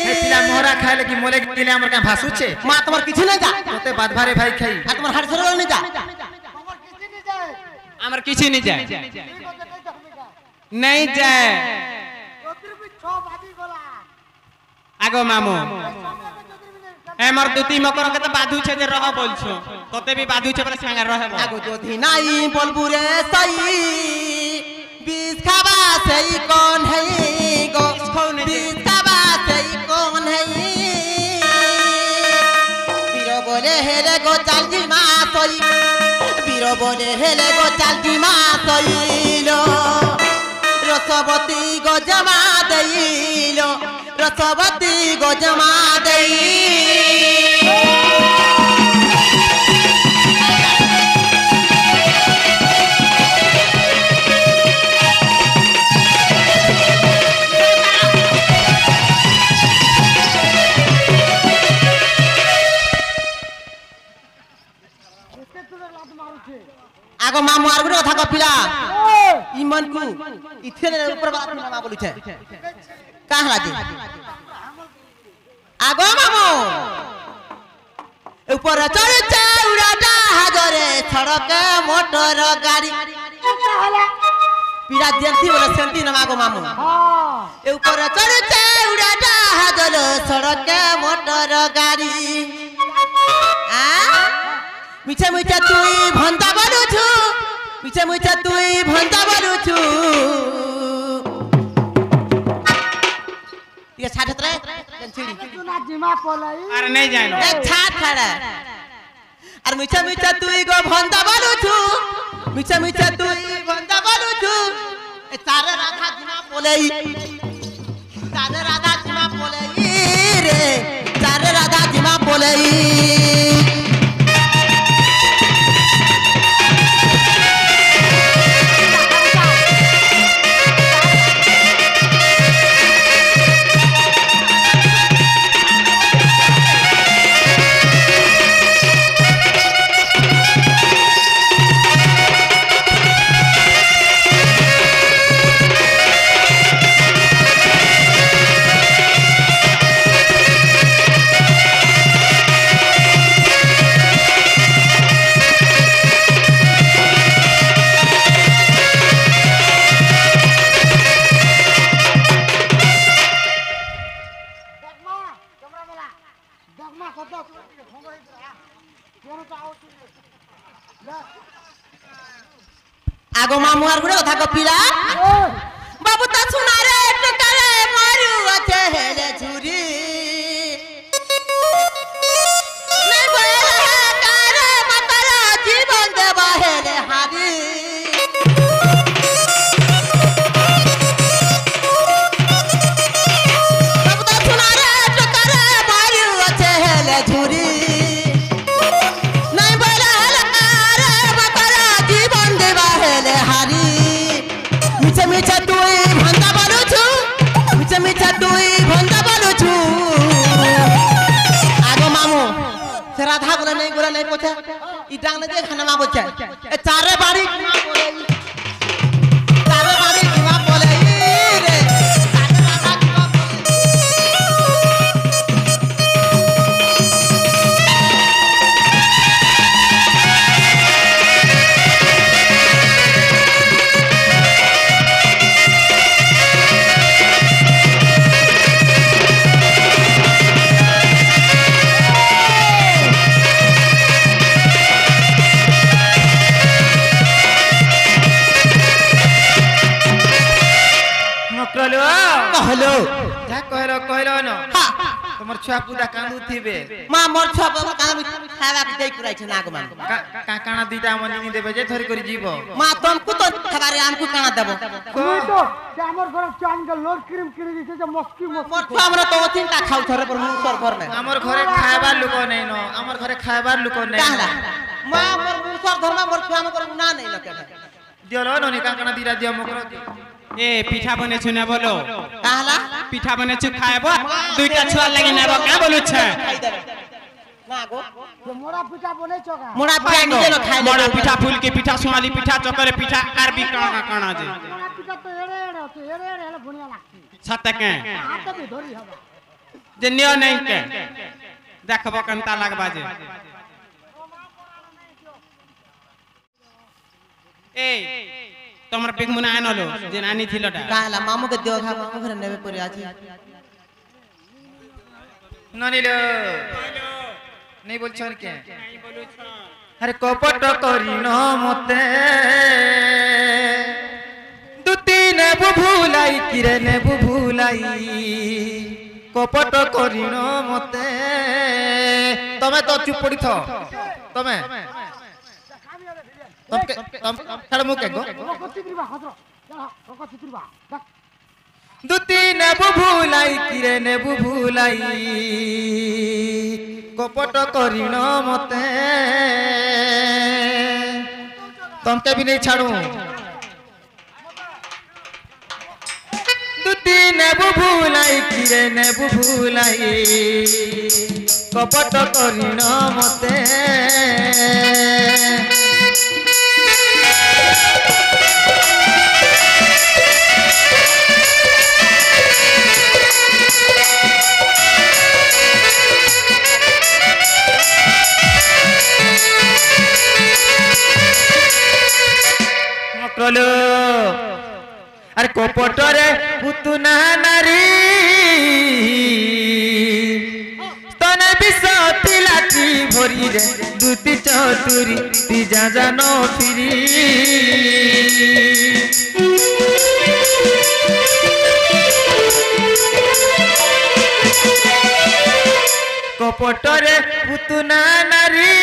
S5: হে পিলা মোরা খাইলে কি মোলে দিলে আমার কা ভাসুছে
S3: মা তোমার কিছু নাই যা
S5: তোতে বাদ ভারে ভাই খাই
S3: আর তোমার হাড় সরল নাই যা
S6: আমার কিছু নেই যায় नहीं जाए আগো মামু এ মোর দুতি মকর কে তো বাধু ছে যে রহ বলছো তোতে भी বাধু ছে বলে সাঙ্গা রহে
S3: আগো যদি নাই বলবু রে সাই বিষ খাবা সেই কোন হই গো বিষ খাবা সেই কোন হই বীর বলে হেলে গো চালজি মা সই বীর বলে হেলে গো চালজি মা সইল রসবতী গজমা দেইল রসবতী গজমা দেই गुरो था कपिला ईमान को इथे ऊपर बात ना बोली छे का हला दे आगो मामो ऊपर चढ़ उड़ा हाजरे सड़क मोटर गाड़ी पीरा जेंती बोले सेंती ना मागो मामो ए ऊपर चढ़ उड़ा हाजरे सड़क मोटर गाड़ी आ मिछे मिछे तुई भंता बलु छु मिछे मिछे तुई भंता बलु छु ये छाट रे
S7: तुना जिमा पोलाई
S4: अरे नहीं जानो
S3: ए छाट खड़ा और मिछे मिछे तुई गो भंता बलु छु मिछे मिछे तुई भंता बलु छु ए तारे राधा जिमा पोलाई तारे राधा जिमा पोलाई रे तारे राधा जिमा पोलाई आगो मामुआर गुड़े कथा कपिला बाबू ता सुना रे टकारे मारू अथे हेले झुरी नहीं बोले कारे मातारा जीवन देवा हेले हारी बाबू ता सुना रे टकारे मारू अथे हेले झुरी मिछा तुई भंता बालू छु मिछा तुई भंता बालू छु आगो मामू से राधा गोला नहीं पोछे ई डांग ने जे खाना मा बोछे ए चारे बाड़ी किमा बोले रे चारे राधा किमा कहलो
S5: जा कहलो न तमर छुआ पूरा कांदू थिबे
S3: मा मोर छुआ बाबा काना खावा के देई कुराई छ नाग मान
S5: का काना दुईटा मनी देबे जे धरि करी जीव
S3: मा तुमको तो खबारे हमको काना देबो
S7: तुई तो जे हमर घर चान के लोर क्रीम क्री दिसे जे मस्की
S3: मोर छुआ हमरा तो तीनटा खाउ थरे पर मुसर घर में
S5: हमर घरे खायबार लोक नै न हमर घरे खायबार लोक नै
S3: काला मा मोर मुसर घर में मोर छुआ हमर ना नहीं लके
S5: दियो न काना दिरा दियो मकर
S4: ए पिठा बने छु ना बोलो
S3: काला
S4: पिठा बने छु खाएबो दुईटा छुआ लागि नेबो का बोलु छ
S3: ना गो
S7: जे मोरा पिठा बनै छका
S3: मोरा पिठा निजे न खाइ
S4: मोरा पिठा फूल के पिठा सोनाली पिठा चकरे पिठा आरबी काना जे
S7: मोरा पिठा तो एड़े होते एड़े हेले बुनिया लागती
S4: छत के
S7: हाथ भी धरी हबा
S4: जे नियो नहीं के देखबो कंता लागबा जे ए तमर बेग मुना आनलो जे नानी थिलटा
S3: काला मामू के देव खा मामू घर नेबे परे आछि
S5: ननिलो नहीं बोल छन के अरे कपट करी न मते दुती ने भुलाई किरे ने भुलाई कपट करी न मते तमे तो चुप पड़ी थो तमे तम छड़ मुके गो
S7: चित्रीबा हजरो जा चित्रीबा
S5: दुती ने भुलाई किरे ने भुलाई कपट करी न मते तमके भी नहीं छाड़ू दुती ने भुलाई किरे ने भुलाई कपट करी न मते গলো আর কপটরে পুতুনা নারী স্তনে বিষ তিলাটি ভরি রে দুতি চতুরি তি জান ফিরি কপটরে পুতুনা নারী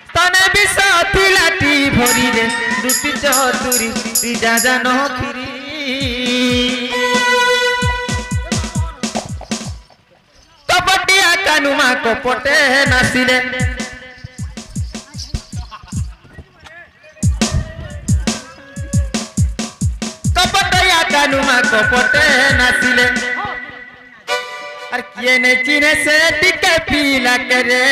S5: স্তনে বিষ তিলাটি ভরি রে দুতি চতুরি তি জান ফিরি কপটিয়া কানুমা কপটে নাচিলে কপটিয়া কানুমা কপটে নাচিলে আর কিয়ে নে চিনে সে টিকে পিলা করে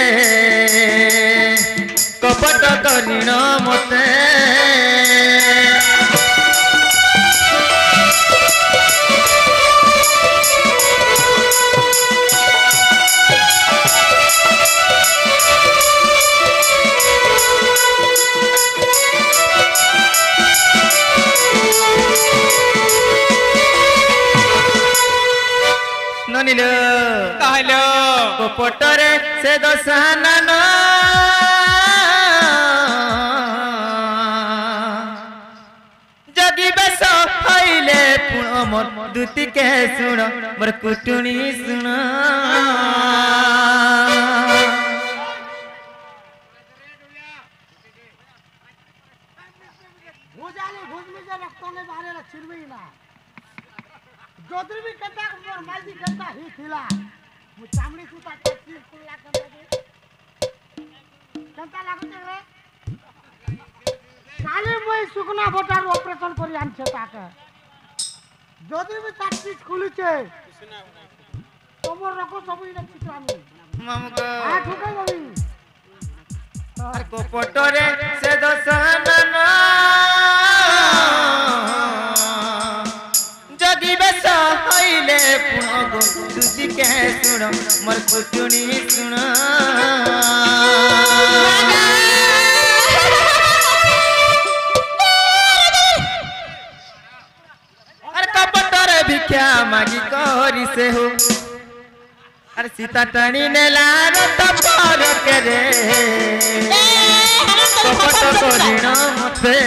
S5: কপট করিণ মতে ননিল
S6: कहलो
S5: কপটরে সে দশানন যদি বেশ হইলে পুণ মোর দুতিকে শুণ মোর কুটুনি শুণ
S7: भुजाले भुजमी जे रक्तले बारे छिरबी ना जोदरी भी कता मोर मालदी कता ही थिला मु चामड़ी सुता चीज कुल्ला करना दे कता लागते रे काले মই सुकना बोटार ऑपरेशन करी आनछे ताके जोदरी भी तार चीज खुलिছে তোমার রকম সবই না চিত্রামি
S5: মামগো
S7: আ ঠুকাই যাবি
S5: আর কপটরে সে দশানন যদি বেশ হইলে পুণ গো দুতিকে শুণ মোর কুটুনি শুণ আর কপটরে ভিক্ষা মাগি করি সে হো আর সীতা টানি নেলা রত পর করে কপট করিণ মতে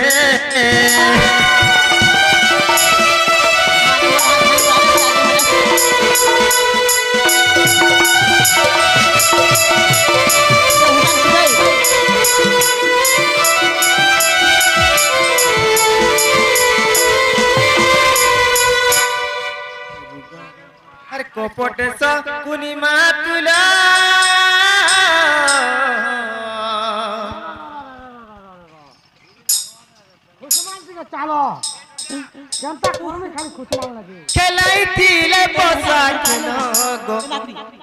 S5: আর কপট কুনি মাতুলা
S7: खुशमान जी का चालो जनता कर्मी खाली खुशमान लगे
S5: খেলাইছিলে পোষা খেল গো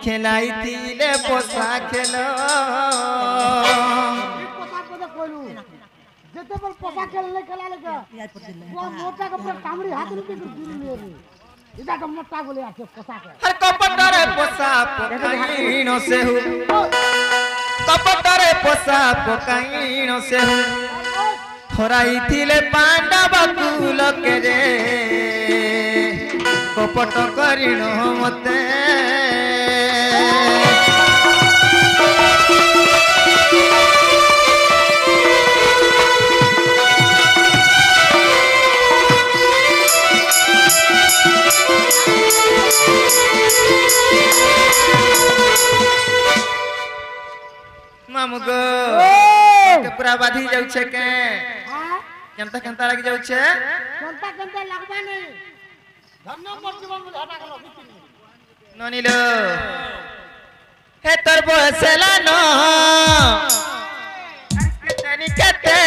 S5: খেলাইছিলে পোষা খেল
S7: पोशाक को कोइलू जेते बल पोशाक खेलने खेला लगे वो मोटा कपड़ा कामड़ी हाथ में गिरी ले रे इदा तो मोटा बोले आके पोशाक
S5: আর কপটরে পোষা পকাইণ সেহু কপটরে পোষা পকাইণ সেহু হরাইছিলে পাণ্ডব কুল কেরে কপট করিণ মতে মামুগো पूरा बाधी जाऊ छे के
S7: हां
S5: केनता केनता लागी जाऊ छे
S7: जनता जनता लगबा नहीं धन्य मोर जीवन में हटा करो
S5: ननिलो हे तोर बसेला न केतनी केते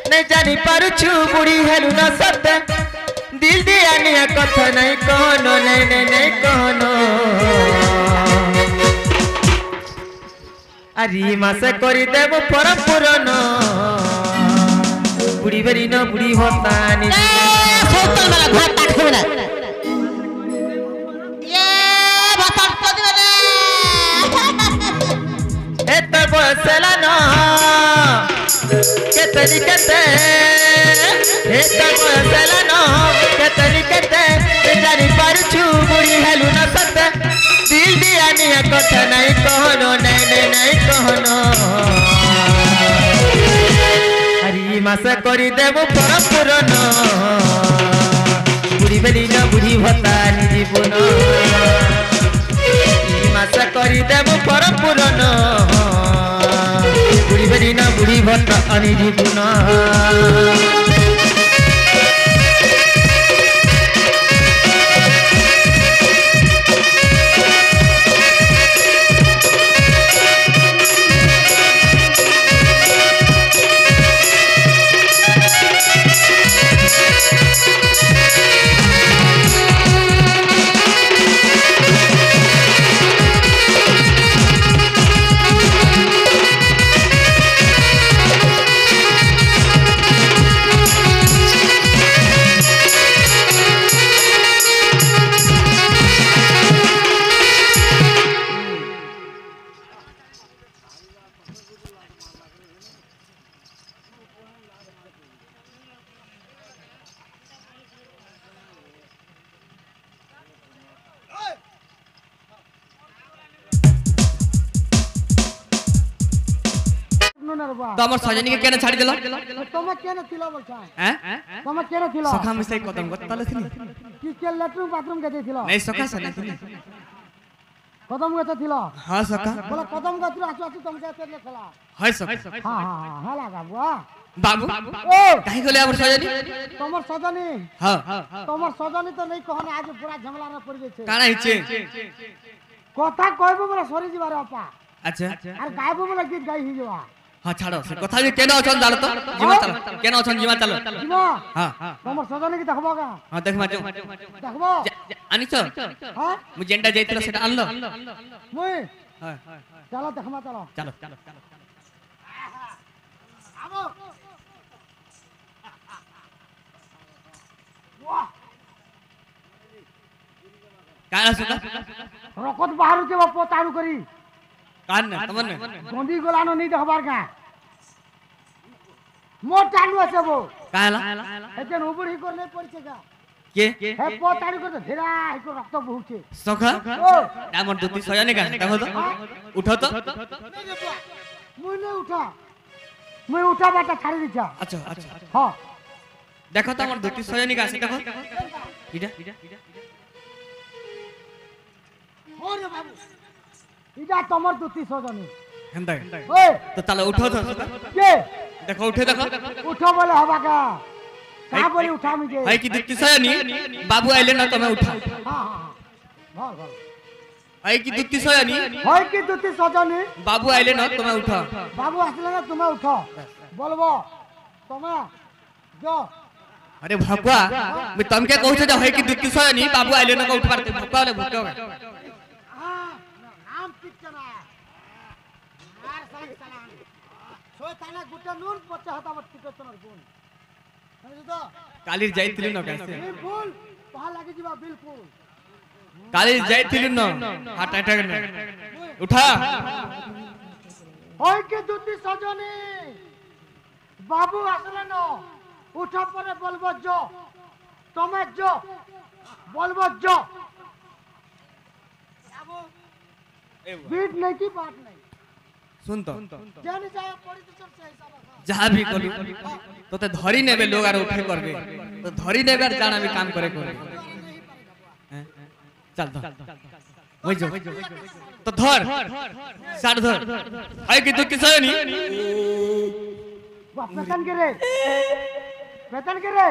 S5: नहीं जानी पारु छु बुढ़ी हेलु न सत्य दिल दिया निया कथा नहीं कहनो नहीं कहनो আরি মাসে করি দেব পরম পুরন বুড়ি বেরি ন বুড়ি হতানি
S3: সৌতল মেলা ঘর তাক হবে না ভাতার প্রতিবাদে
S5: এত বসলা ন केतरी केते एक बसला न केतरी केते जानी पारछु बुढ़ी हेलु न सते दिल दिया निया कथा नहीं कहनो नहीं कहनो हरी मास करी देबो परपुरन बुढ़ी बेली न बुढ़ी भत्ता नि जीवन मास करी देबो परपुरन बुढ़ी बेली न बुढ़ी भत्ता अनि जीवन
S2: तो हमर सजनी के केना छाड़ी देलो
S7: तुम्हें केना थिला बोलछा
S2: हैं
S7: तुम्हें केना थिला
S2: सखा में से कदम गतले थी
S7: कि के लेटरिन बाथरूम के देथिला
S2: नहीं सखा से नहीं
S7: कदम के थिला
S2: हां सखा
S7: बोला कदम के थिला आसु तुमके तेरे खेला
S2: हाय सखा
S7: हां हां लगा बुआ
S2: बाबू
S7: ओ
S2: काहे गले हमर सजनी
S7: तमर सजनी
S2: हां
S7: तमर सजनी तो नहीं कहने आज पूरा झमला रे पड़ गई छे
S2: काना हिचे
S7: कथा कहबो बोला सरी जीवारे अपा
S2: अच्छा
S7: और गायबो बोला गीत गाई ही जवा
S2: हां छाड़ो से कथा जे केना अछन जालो तो जीवा चलो केना अछन जीवा चलो
S7: जीवा
S2: हां
S7: तमर सजनी के देखबो का
S2: हां देखमा जो
S7: देखबो
S2: आनी छ
S7: हां
S2: मु जेंडा जाइतला सेटा आनलो
S7: मुई
S2: हां
S7: चलो देखमा चलो
S2: चलो
S7: आबो वाह
S2: काना सुका
S7: रकत बाहर के बाप तारू करी
S2: कान न तमन
S7: गोंदी गोलानो नहीं देखबार का मोर टांडू আছে वो
S2: काला
S7: एते उबुड़ी कर नहीं पड़ছে का
S2: के
S7: हे पोताड़ी को धीरा को रक्त बहुचे
S2: सखा
S7: ओ
S2: हमर दुती सजनी का देखो तो उठो तो
S7: मुई नहीं उठा मुई उठा बाटा छाड़ी दिछा
S2: अच्छा अच्छा
S7: हां
S2: देखो तो हमर दुती सजनी का देखो इडा
S7: ओरे बाबू इजा तमर दुती सजनी
S2: हेंदा
S7: ओए
S2: तो चलो उठो तो
S7: के
S2: देखो उठे देखो
S7: उठो बोले हवा का का बोले उठा मुझे
S2: भाई की दुती सजनी बाबू आइले ना तो मैं उठा
S7: हां हां बोल बोल
S2: भाई की दुती सजनी
S7: होय की दुती सजनी
S2: बाबू आइले ना तो मैं उठा
S7: बाबू आसले ना तुम्हें उठो बोलबो तुम्हें जो
S2: अरे भगवा मैं तमके कहू छ होय की दुती सजनी बाबू आइले ना को उठ पाते भगवा ले भगवा
S7: हां नाम पिचना यार सलाम सलाम सो थाना गुटा नून पचा हता मत पिचना गुण समझ तो
S2: काली जाइतिलु न कैसे
S7: बिल्कुल पहा लागे जीवा बिल्कुल
S2: काली जाइतिलु न हार्ट अटैक ने उठा
S7: होय के दुती सजनी बाबू आसले न उठा परे बोलबो जो तमे जो बोलबो जो बीट नहीं की बात नहीं
S2: सुन तो
S7: जाने जाए पड़ी तो चल से हिसाब
S2: जहाँ भी करू तो ते धरी नेबे लोग आर उठे करबे तो धरी नेबे आर जाना भी काम करे चल तो वही जो तो धर साड़ धर आई कि तू किसे नहीं
S7: वेतन के रे वेतन के रे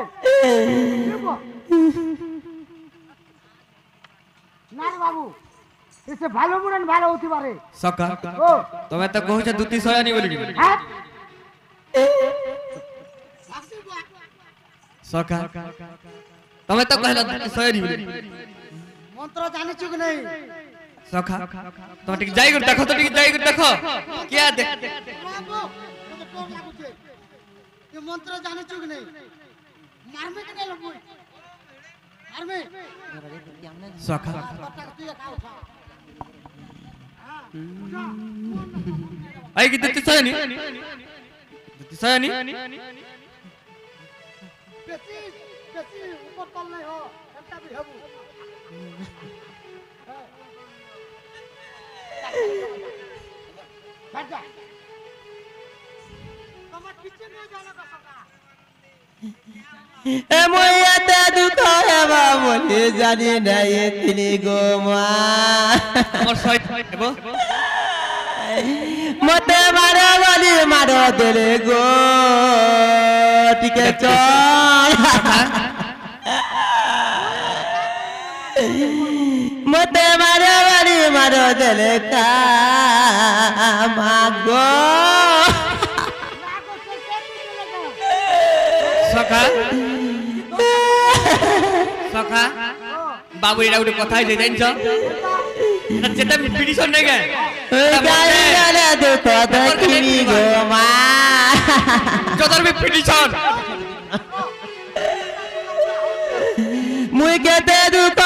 S7: नार बाबू इसे भालो मुरन भालो होती बारे
S2: सका
S7: ओ
S2: तो मैं तो कहू छ दुती सोया नहीं बोली
S7: हां
S2: सका तो मैं तो कहला दुती सोया नहीं बोली
S7: मंत्र जाने चुक नहीं
S2: सका तो ठीक जाई कर देखो तो ठीक जाई कर देखो क्या देख
S7: बाबू मुझे कौन लागू छे ये मंत्र जाने चुक नहीं मारमे के नहीं लोग मारमे
S2: सका आई कि दुती सोया नहीं दुती सनी
S7: बेसी बेसी ऊपर तल नहीं हो एंता भी हबू बैठ जा कमा किचन में जाना का सका
S3: ए मोया ते दुख हेबा मोले जानी नहीं तिनी गो मा
S2: और सहित हेबो
S3: मते मारो बोली मारो देले गो टिके चल मते मारो बोली मारो देले का मागो
S2: सखा सखा बाबू एटा गुटे कथा है जानछ এটা যেটা পিটিশন নাই গে
S3: गाली गाले दुख देखिनी गो मा
S2: যতর বি পিটিশন
S3: मुई केते दुख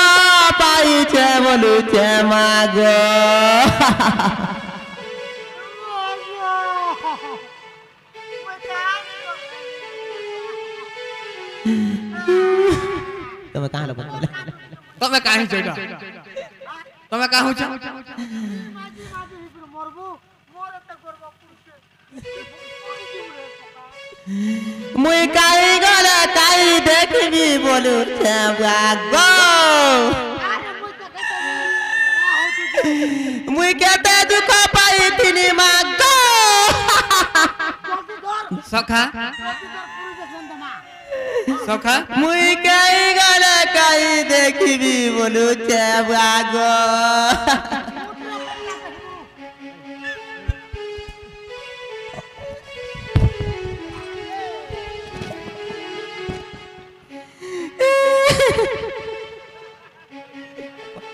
S3: पाइछे बोलुछे मागो તમે કાં લોકો
S2: તમે કાહી જોઈડા તમે કાહુ છો
S7: माजी माजी हिब्र मरबो मोरे त करबो पुरुषे
S3: मुई काई गले काई देखबी बोलुछे मागो
S7: अरे मुई त कहते का होतु
S3: मुई केते दुख पाइथिनी मागो
S7: जल्दी धर
S2: सखा
S7: पुरुषे संदमा
S2: सखा
S3: मुई काई गले काई देखबी बोलुछे मागो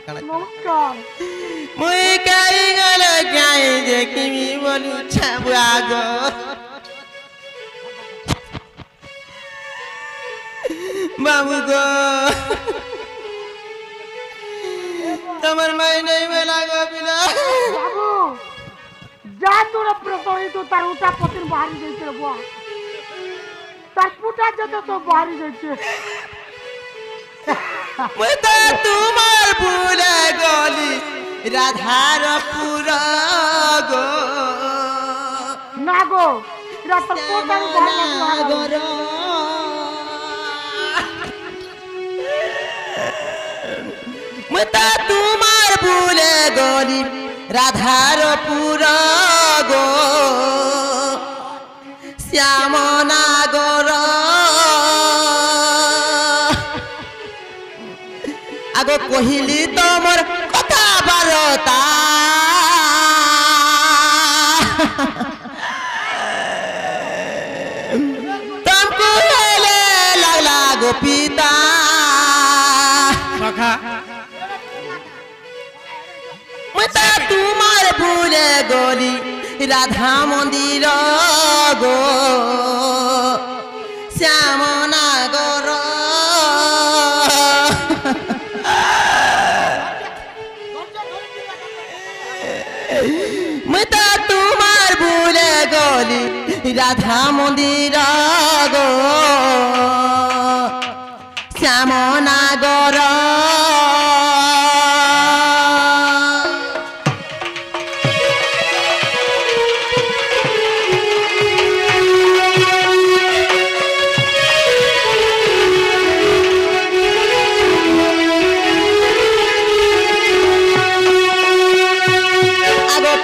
S7: नमस्कार
S3: मुई काई गले काई देखबी बोलुछे मागो बाबू गो तमर माई नहीं मेला गो बिना
S7: बाबू जा तोर प्रसोई तो तार उठा पतिर बाहरी जाइते रे बुआ तार पुटा जते तो बाहरी जाइते
S3: मैं तो तुम्हार भूले गली राधार पूरा गो
S7: नागो रात पोटा बाहर
S3: गोरो मैं तो तुम्हार भूले गली राधार पूरा गो श्याम नागर आगो कहिली तमर कथा बारता तुमको हेले लगला गो पिता
S2: सखा
S3: मता तुम्हार भूले गली राधा मंदिर गो श्याम नागर मता तुम्हार भूले गली राधा मंदिर गो श्याम नागर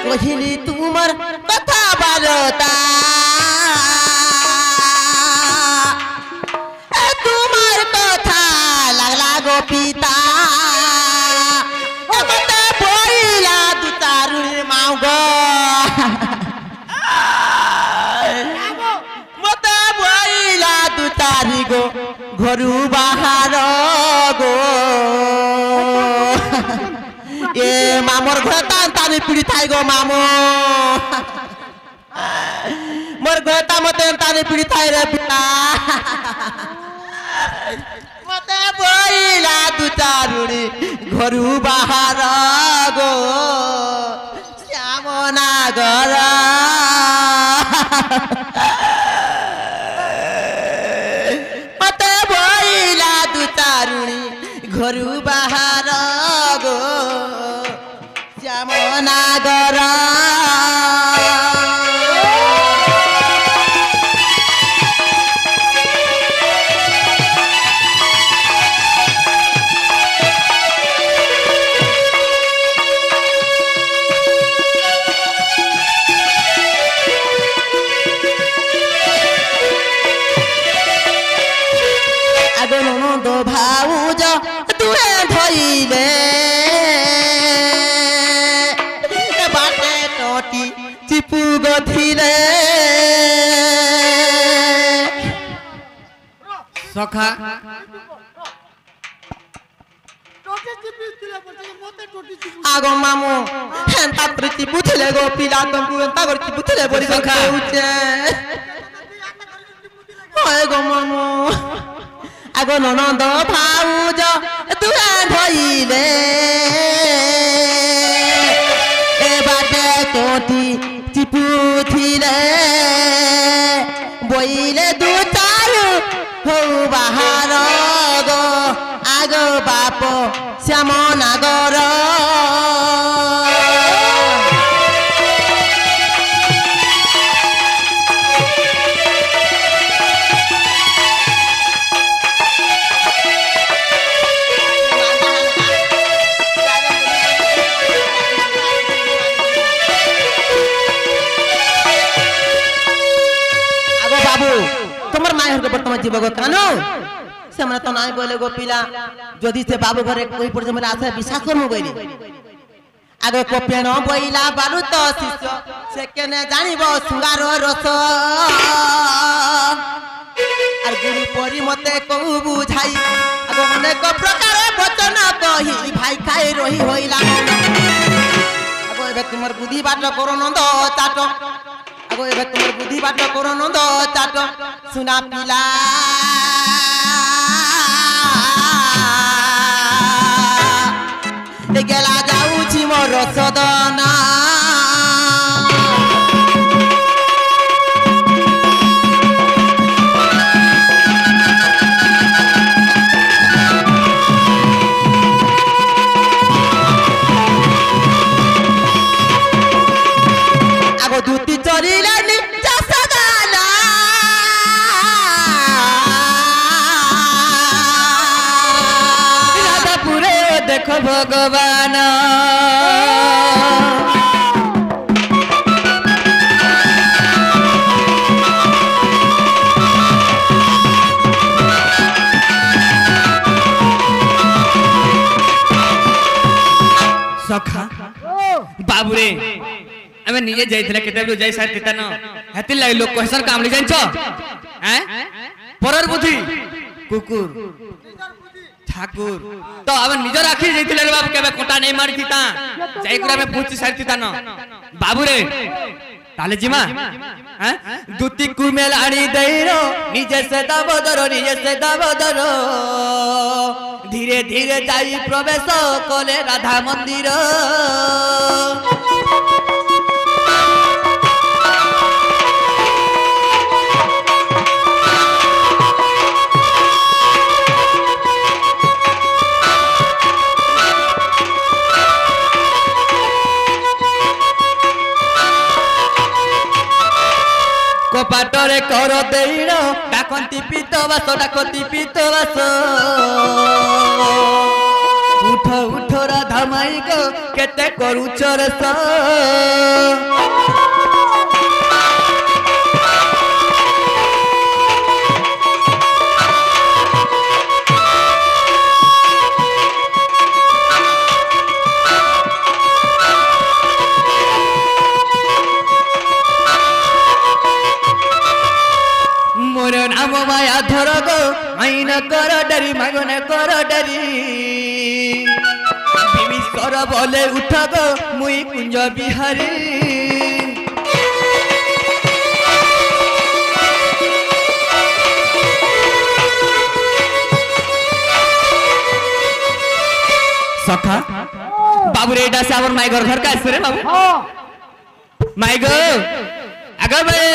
S3: कहिली तुमर कथा बारता तुमार कथा लागला गो पिता मते बोइला दुतारु माउ गो मते बोइला दुतारी गो घरु बाहर गो ए मामर घर तानी पीड़ी थाई गो मामो मोर घर मते तानी पीड़ी थाई रे पिता मते बोइला दुतारुड़ी घरु बाहर गो श्याम नागर ननद भाउज तुहे धइले बाटे टटी चिपु गथिले
S2: सखा
S3: आगो मामू हेंता कर चिपुथिले गो पिला तुमको हेंता कर चिपुथिले बोली सखा उचे ओए गो मामू आगो ननद भाउज तुहे धइले ए बाटे टटी चिपुथिले बोइले दु चारु हो बाहर गो आगो बाप श्याम नागर आगो बाबू तुम्हार माय हर बर्तमान जीव गो कानो से हमरा तो नाय बोले गो पिला जदि से बाबू घरे कोई पर हमरा आसे विश्वास करमु गइली आगे को पेण बइला बालू तो शिष्य से केने जानिबो सुंगार रस आर गुरु परी मते को बुझाई आगो अनेक प्रकार वचन कही भाई खाई रही होइला आगो एबे तुमर बुद्धि बाट करो नंद चाट आगो एबे तुमर बुद्धि बाट करो नंद चाट सुना पिला गेला जाऊची मोर सदना आगो दूती चलिलानी सदना
S2: राधापुरे देख भगवान सखा बाबुरे आमे निजे जाइथिला केते बेलु जाई सार तिता न हेति लागि लोक क्वेश्चन काम नि जानछ हैं परर बुद्धि कुकुर ठाकुर तो अब निज राखी जाइथिले रे बाबू केबे कोटा नहीं मारी थिता जाई कुरा में पूछ सार तिता न बाबुरे ताले जिमा हैं दुती कुमेल आनी दैरो निजे से दाबोदरो धीरे धीरे जाई प्रवेश कले राधा मंदिर कपाटरे कर देण डाकंती पीतवास उठ उठ राधा माई गो केते करूच रस मोर नाम माया धर गो आईन कर डरी मागन कर डरी बिमिश्वर बोले उठ गो मुई कुंज बिहारी सखा बाबू रेडा से आवर माई घर का आसरे बाबू माई गो आगे भाई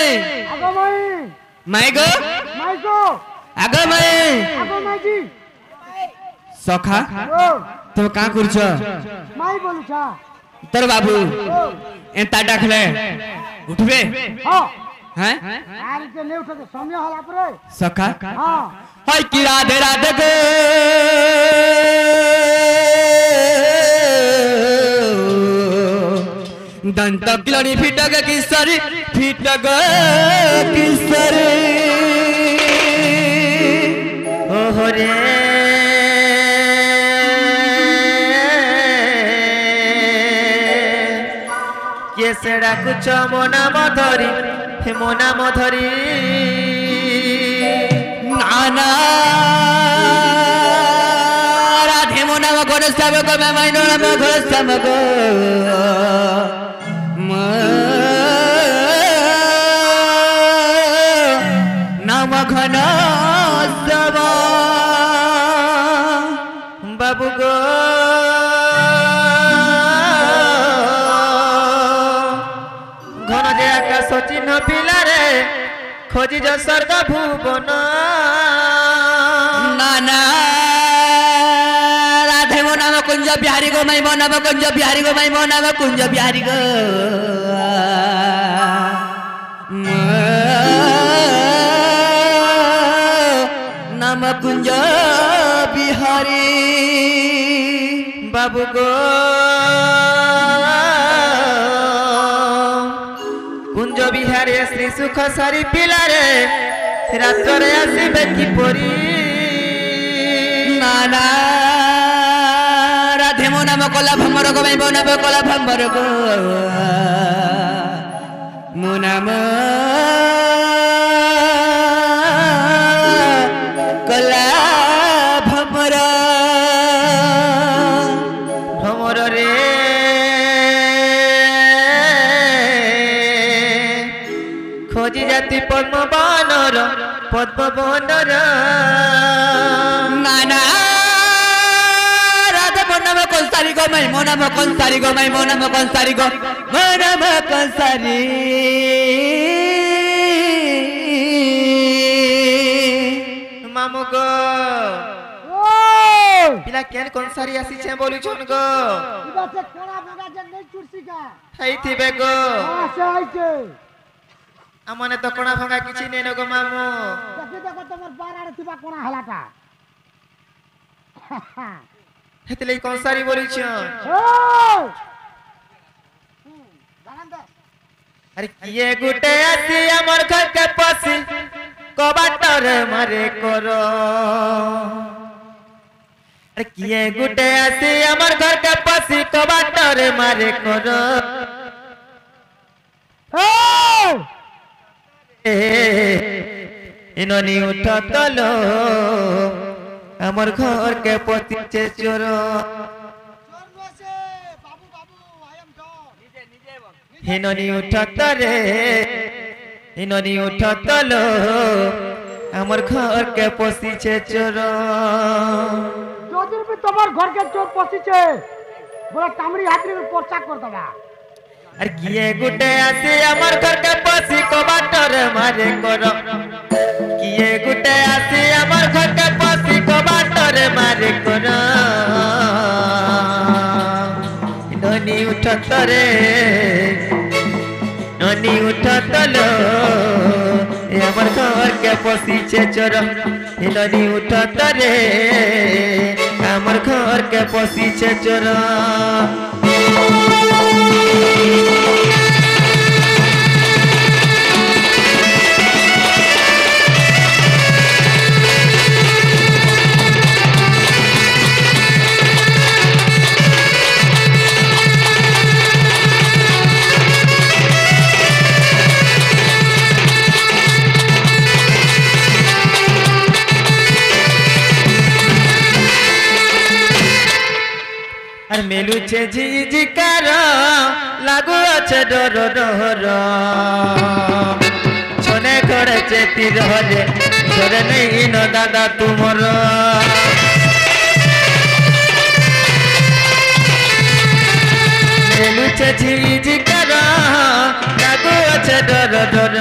S2: माइगो आगे माई सखा तो का करछ
S7: माई बोलुछा
S2: तोर बाबू एंता डाखले उठबे
S7: हां
S2: हैं
S7: आर के ने उठे समय होला परे
S2: सखा
S7: हां
S2: हाय की राधे राधे गो दंत किलनी फिटग किसरी फिटग किसरी ओहो रे
S5: से डाकुच मो नाम धरी हे मो नाम धरी
S2: नाना राधे मो नाम घनश्याम गो मैं माइनो नाम घनश्याम गो नाम घनश्याम
S5: बाबू गो घन जे आकाश चिन्ह पिला रे खोजी जो स्वर्ग भुवन
S2: नाना राधे मो नाम कुंज बिहारी गो मैं मो नाम कुंज बिहारी गो मैं मो नाम कुंज बिहारी गो नाम कुंज बिहारी
S5: बाबू गो कुंज बिहारी श्री सुख सारी पिला रे रात्रे आसबे किपरी
S2: नाना राधे मो नाम कला भमर गो मैं मो नाम कला भमर गो मो नाम कला भमर
S5: भमर रे खोजी जाति पद्म बानर
S2: नाना राधे मो नाम कंसारी गो मैं मो नाम कंसारी गो मैं मो नाम कंसारी गो मो नाम कंसारी
S5: मामू गो पिला केन कौन सारी आसी छे बोलू छन गो
S7: इबा से कोना भगा जे नहीं चुरसी का
S5: हई थिबे गो
S7: हां से आइते
S5: हमने तो कोना भंगा किछि नै न गो मामू
S7: देखि देखो तमर बार आड़े थिबा कोना हलाटा
S5: हेतले कौन सारी बोलू छन
S7: जानन दे
S5: अरे किए गुटे आसी हमर घर के पसी कबाटर मारे करो अरे किए गुटे आसी हमर घर के पसी कबाटर मारे करो इननी उठा तलो हमर घर के पति चे चोर हिननी उठा तरे हिननी उठा तलो हमर घर के पसी चे चोर
S7: जोदिन भी तमर घर के चोर पसीचे बोला कामड़ी हाथरी में पर्चा कर दबा
S5: अरे किए गुटे आसी हमर घर के पसी कबाटर मारे करो किए गुटे आसी हमर घर के पसी कबाटर मारे करो ननी उठत रे ननी उठत लो ए हमर घर के पसी छे चोर ननी उठत रे हमर घर के पसी छे चोर আর মেলুছে ঝিঝিকার লাগু আছে ডর ডর ছনে করেছে তীর হরে ধরে নেই ন দাদা তুমর মেলুছে ঝিঝিকার লাগু আছে ডর ডর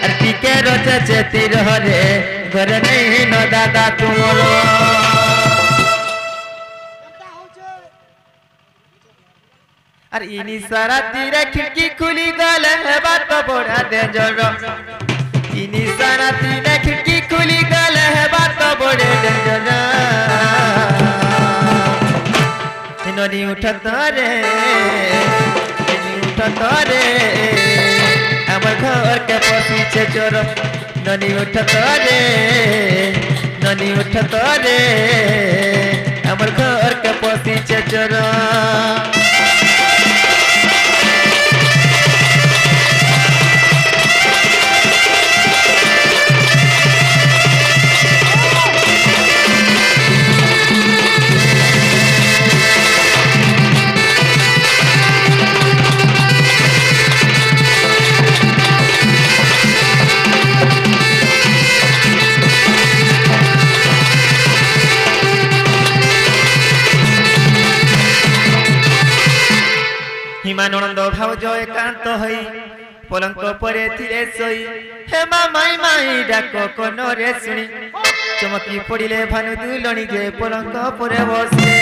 S5: আর টিকে রচেছে তীর হরে ঘরে নেই ন দাদা তুমর আর ইনি সারা তীরে খিড়কি খুলি গলে হেবার তো বড়া ডেঞ্জর ইনি সারা তীরে খিড়কি খুলি গলে হেবার তো বড়ে ডেঞ্জর ননি উঠত রে উঠত রে আমার ঘর কে পশিছে চোর ননি উঠত রে हमर घर के पसी चोर हिमानंद भाउज एकांत हई पलंक परे थिले सोई हेमा माई माई डाक कोन रे सुनी चमकी पड़िले भानु दुलणी जे पलंक परे बसे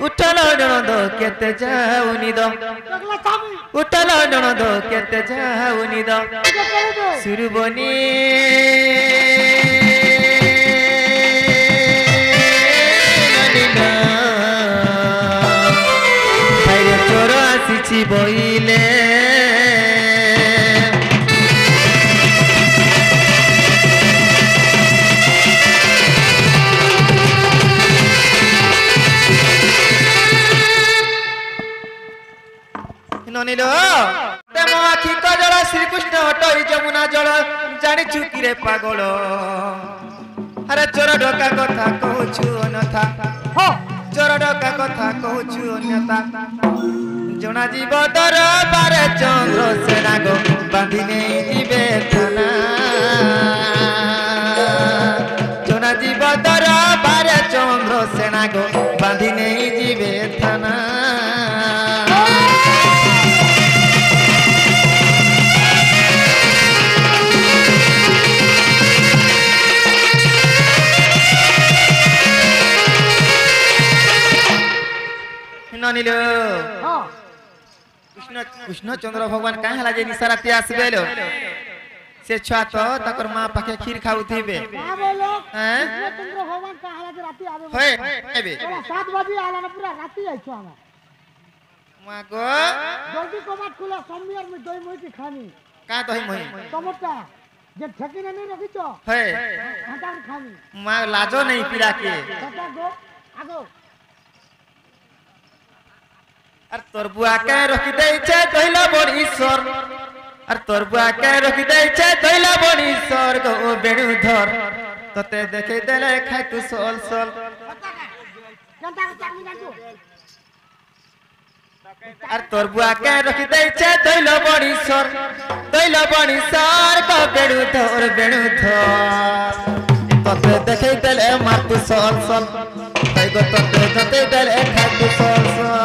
S5: उठल ननद केते जाऊ निद उठल ननद केते जाऊ निद सुरबनी चोर आसी बइले ननिलो तेम आखि कजल श्रीकृष्ण हटई जमुना जल जानी चुकी रे पागल अरे चोर डका कथा कहूछु अन्यथा चोर डका कथा कहूछु अन्यथा जना जीव दरबार चंद्र सेना गो बांधी नहीं जीवे थाना जना जीव दरबार चंद्र सेना गो बांधी नहीं जीवे थाना ननिलो कृष्ण चंद्र भगवान कहाँ हला जे निसारा ते आसबेलो से छुआ तो तकर मां पाखे खीर खाउथिबे
S7: का बोलो
S5: हैं
S7: चंद्र भगवान का हला जे राती आबे
S5: होय एबे
S7: 7 बजे आला ना पूरा राती आइछो हम
S5: मां गो
S7: जल्दी कबाट खुला समियर में दही मोई खानी
S5: का दही मोई
S7: टमाटा जे ठेकीने नहीं रखिछो
S5: होय
S7: हटा खानी
S5: मां लाजो नहीं पिला के
S7: हटा गो आगो
S5: अर तोर बुआ के रखि दै छै दैला बड़ीश्वर अर तोर बुआ के रखि दै छै दैला बड़ीश्वर गो बेणुधर तते देखे देले खाय तू सोल सोल
S7: जनता के चाकरी जानतो
S5: अर तोर बुआ के रखि दै छै दैला बड़ीश्वर गो बेणुधर तते देखे देले मार तू सोल सोल कई गो तते जते देले खाय तू सोल सोल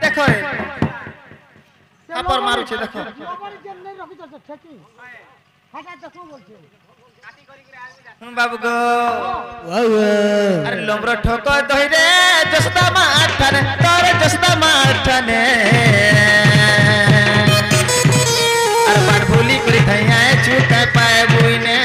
S5: देखो पर मारू छे देखो
S7: बड़ी जन नहीं रखी तो ठेकी हटा तो को बोलछे
S5: बाबू गो अरे लोमरो ठोको दही रे जसदा माठने तोर जसदा माठने अरे बात भूली करी थैया छूटे पाए बुइने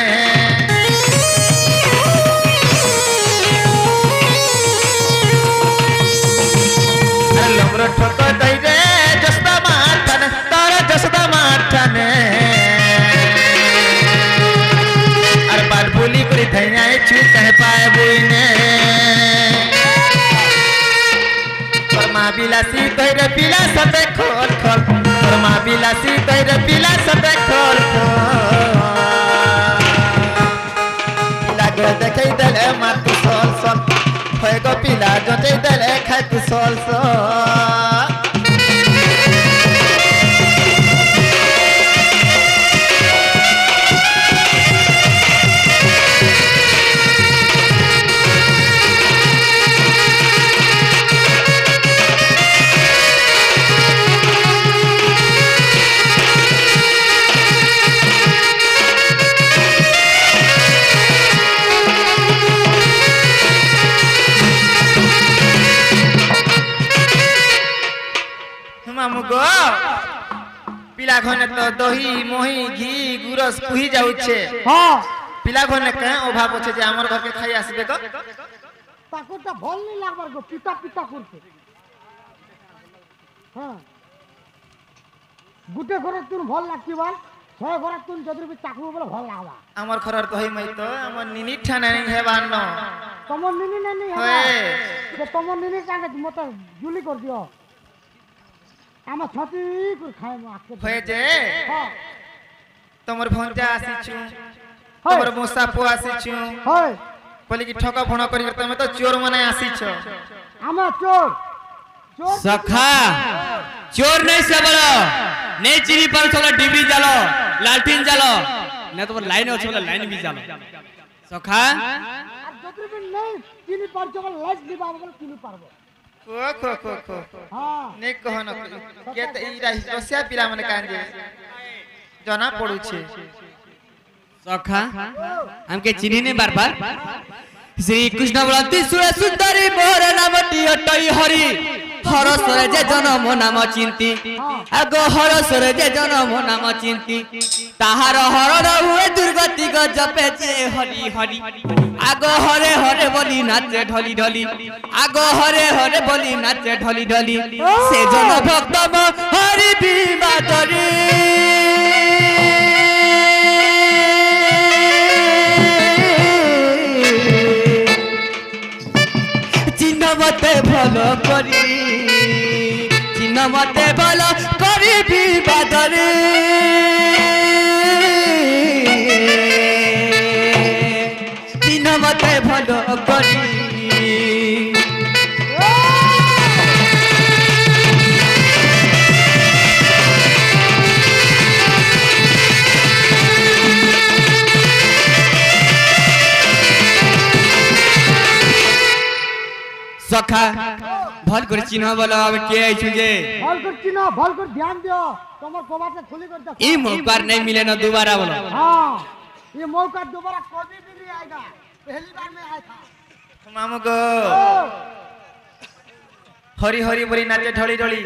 S5: अरे लोमरो ठोको दही रे जसदा माठने तोर जसदा माठने अरे बात भूली करी थैया छूटे पाए बुइने परमा बिलासी तैरे पिला सते खोल खोल परमा बिलासी तैरे पिला सते खोल खोल लागे देखै देले मार तू सोल सोल होय गो पिला जते देले खाय तू सोल सोल घने तो दही मोही घी गुरस कुही जाउछे
S7: हाँ
S5: पिला घने के अभाव আছে যে আমার ঘরকে খাই আসবে গো
S7: তাকোটা ভাল নি লাগবার গো পিতা পিতা করতে হ্যাঁ গুটে ঘরে তুন ভাল লাগতি বল ছয় ঘরে তুন যদি চাকু বলে ভাল লাগবা
S5: আমার ঘরর দহি মই তো আমার নিনি ঠানা নাই হেবান ন
S7: তোমার নিনি নানি
S5: হয়ে
S7: যে তোমার নিনি কাকে মত জুলি কর দিও আমার ছাতি করে খাই আজকে
S5: হয়ে যে
S7: হ্যাঁ
S5: তোমার ভঞ্জা আসিছু
S7: হয়
S5: তোমার মোসা পো আসিছু
S7: হয়
S5: বলি কি ঠকা ভণ করি তুমি তো চোর মানে আসিছ
S7: আমার চোর চোর
S2: सखा चोर नहीं से बोलो नहीं चिनी पर चलो डिबरी जालो लालटीन जालो नहीं तो लाइन हो चलो लाइन भी जालो सखा
S7: আর যদি নেই চিনি পারছো বলে লাইট দিবা বলে চিনি পারবো
S5: খো
S7: হ্যাঁ
S5: নে কহন কে তে ইরা রসিয়া পিলা মানে কান্দে জনা পড়ুছে
S2: सखा हमके चिनी नहीं बार बार श्री कृष्ण बोलती सुरे सुंदरी मोर नाम टियटई हरि हर सरे जे जनम नाम चिंती आगो हर सरे जे जनम नाम चिंती ताहार हरण हुए दुर्गति ग जपे जे हरि हरि आगो हरे हरे बोली नाचे ढली ढली आगो हरे हरे बोली नाचे ढली ढली से जन भक्त म हरि बिमादरी मते भलो करी चिन्ह मते भलो करी विवादरे चिन्ह मते भलो करी सखा भल कर चिन्ह बोलो अब के आइछु जे
S7: भल कर चिन्ह भल कर ध्यान दियो তোমার কবাটা খুলি कर
S2: ई मौका नहीं मिले ना दोबारा बोलो
S7: हां ये मौका दोबारा कभी भी नहीं आएगा पहली बार में आया था
S5: मामू गो हरी हरी बोली नाचे ढली ढली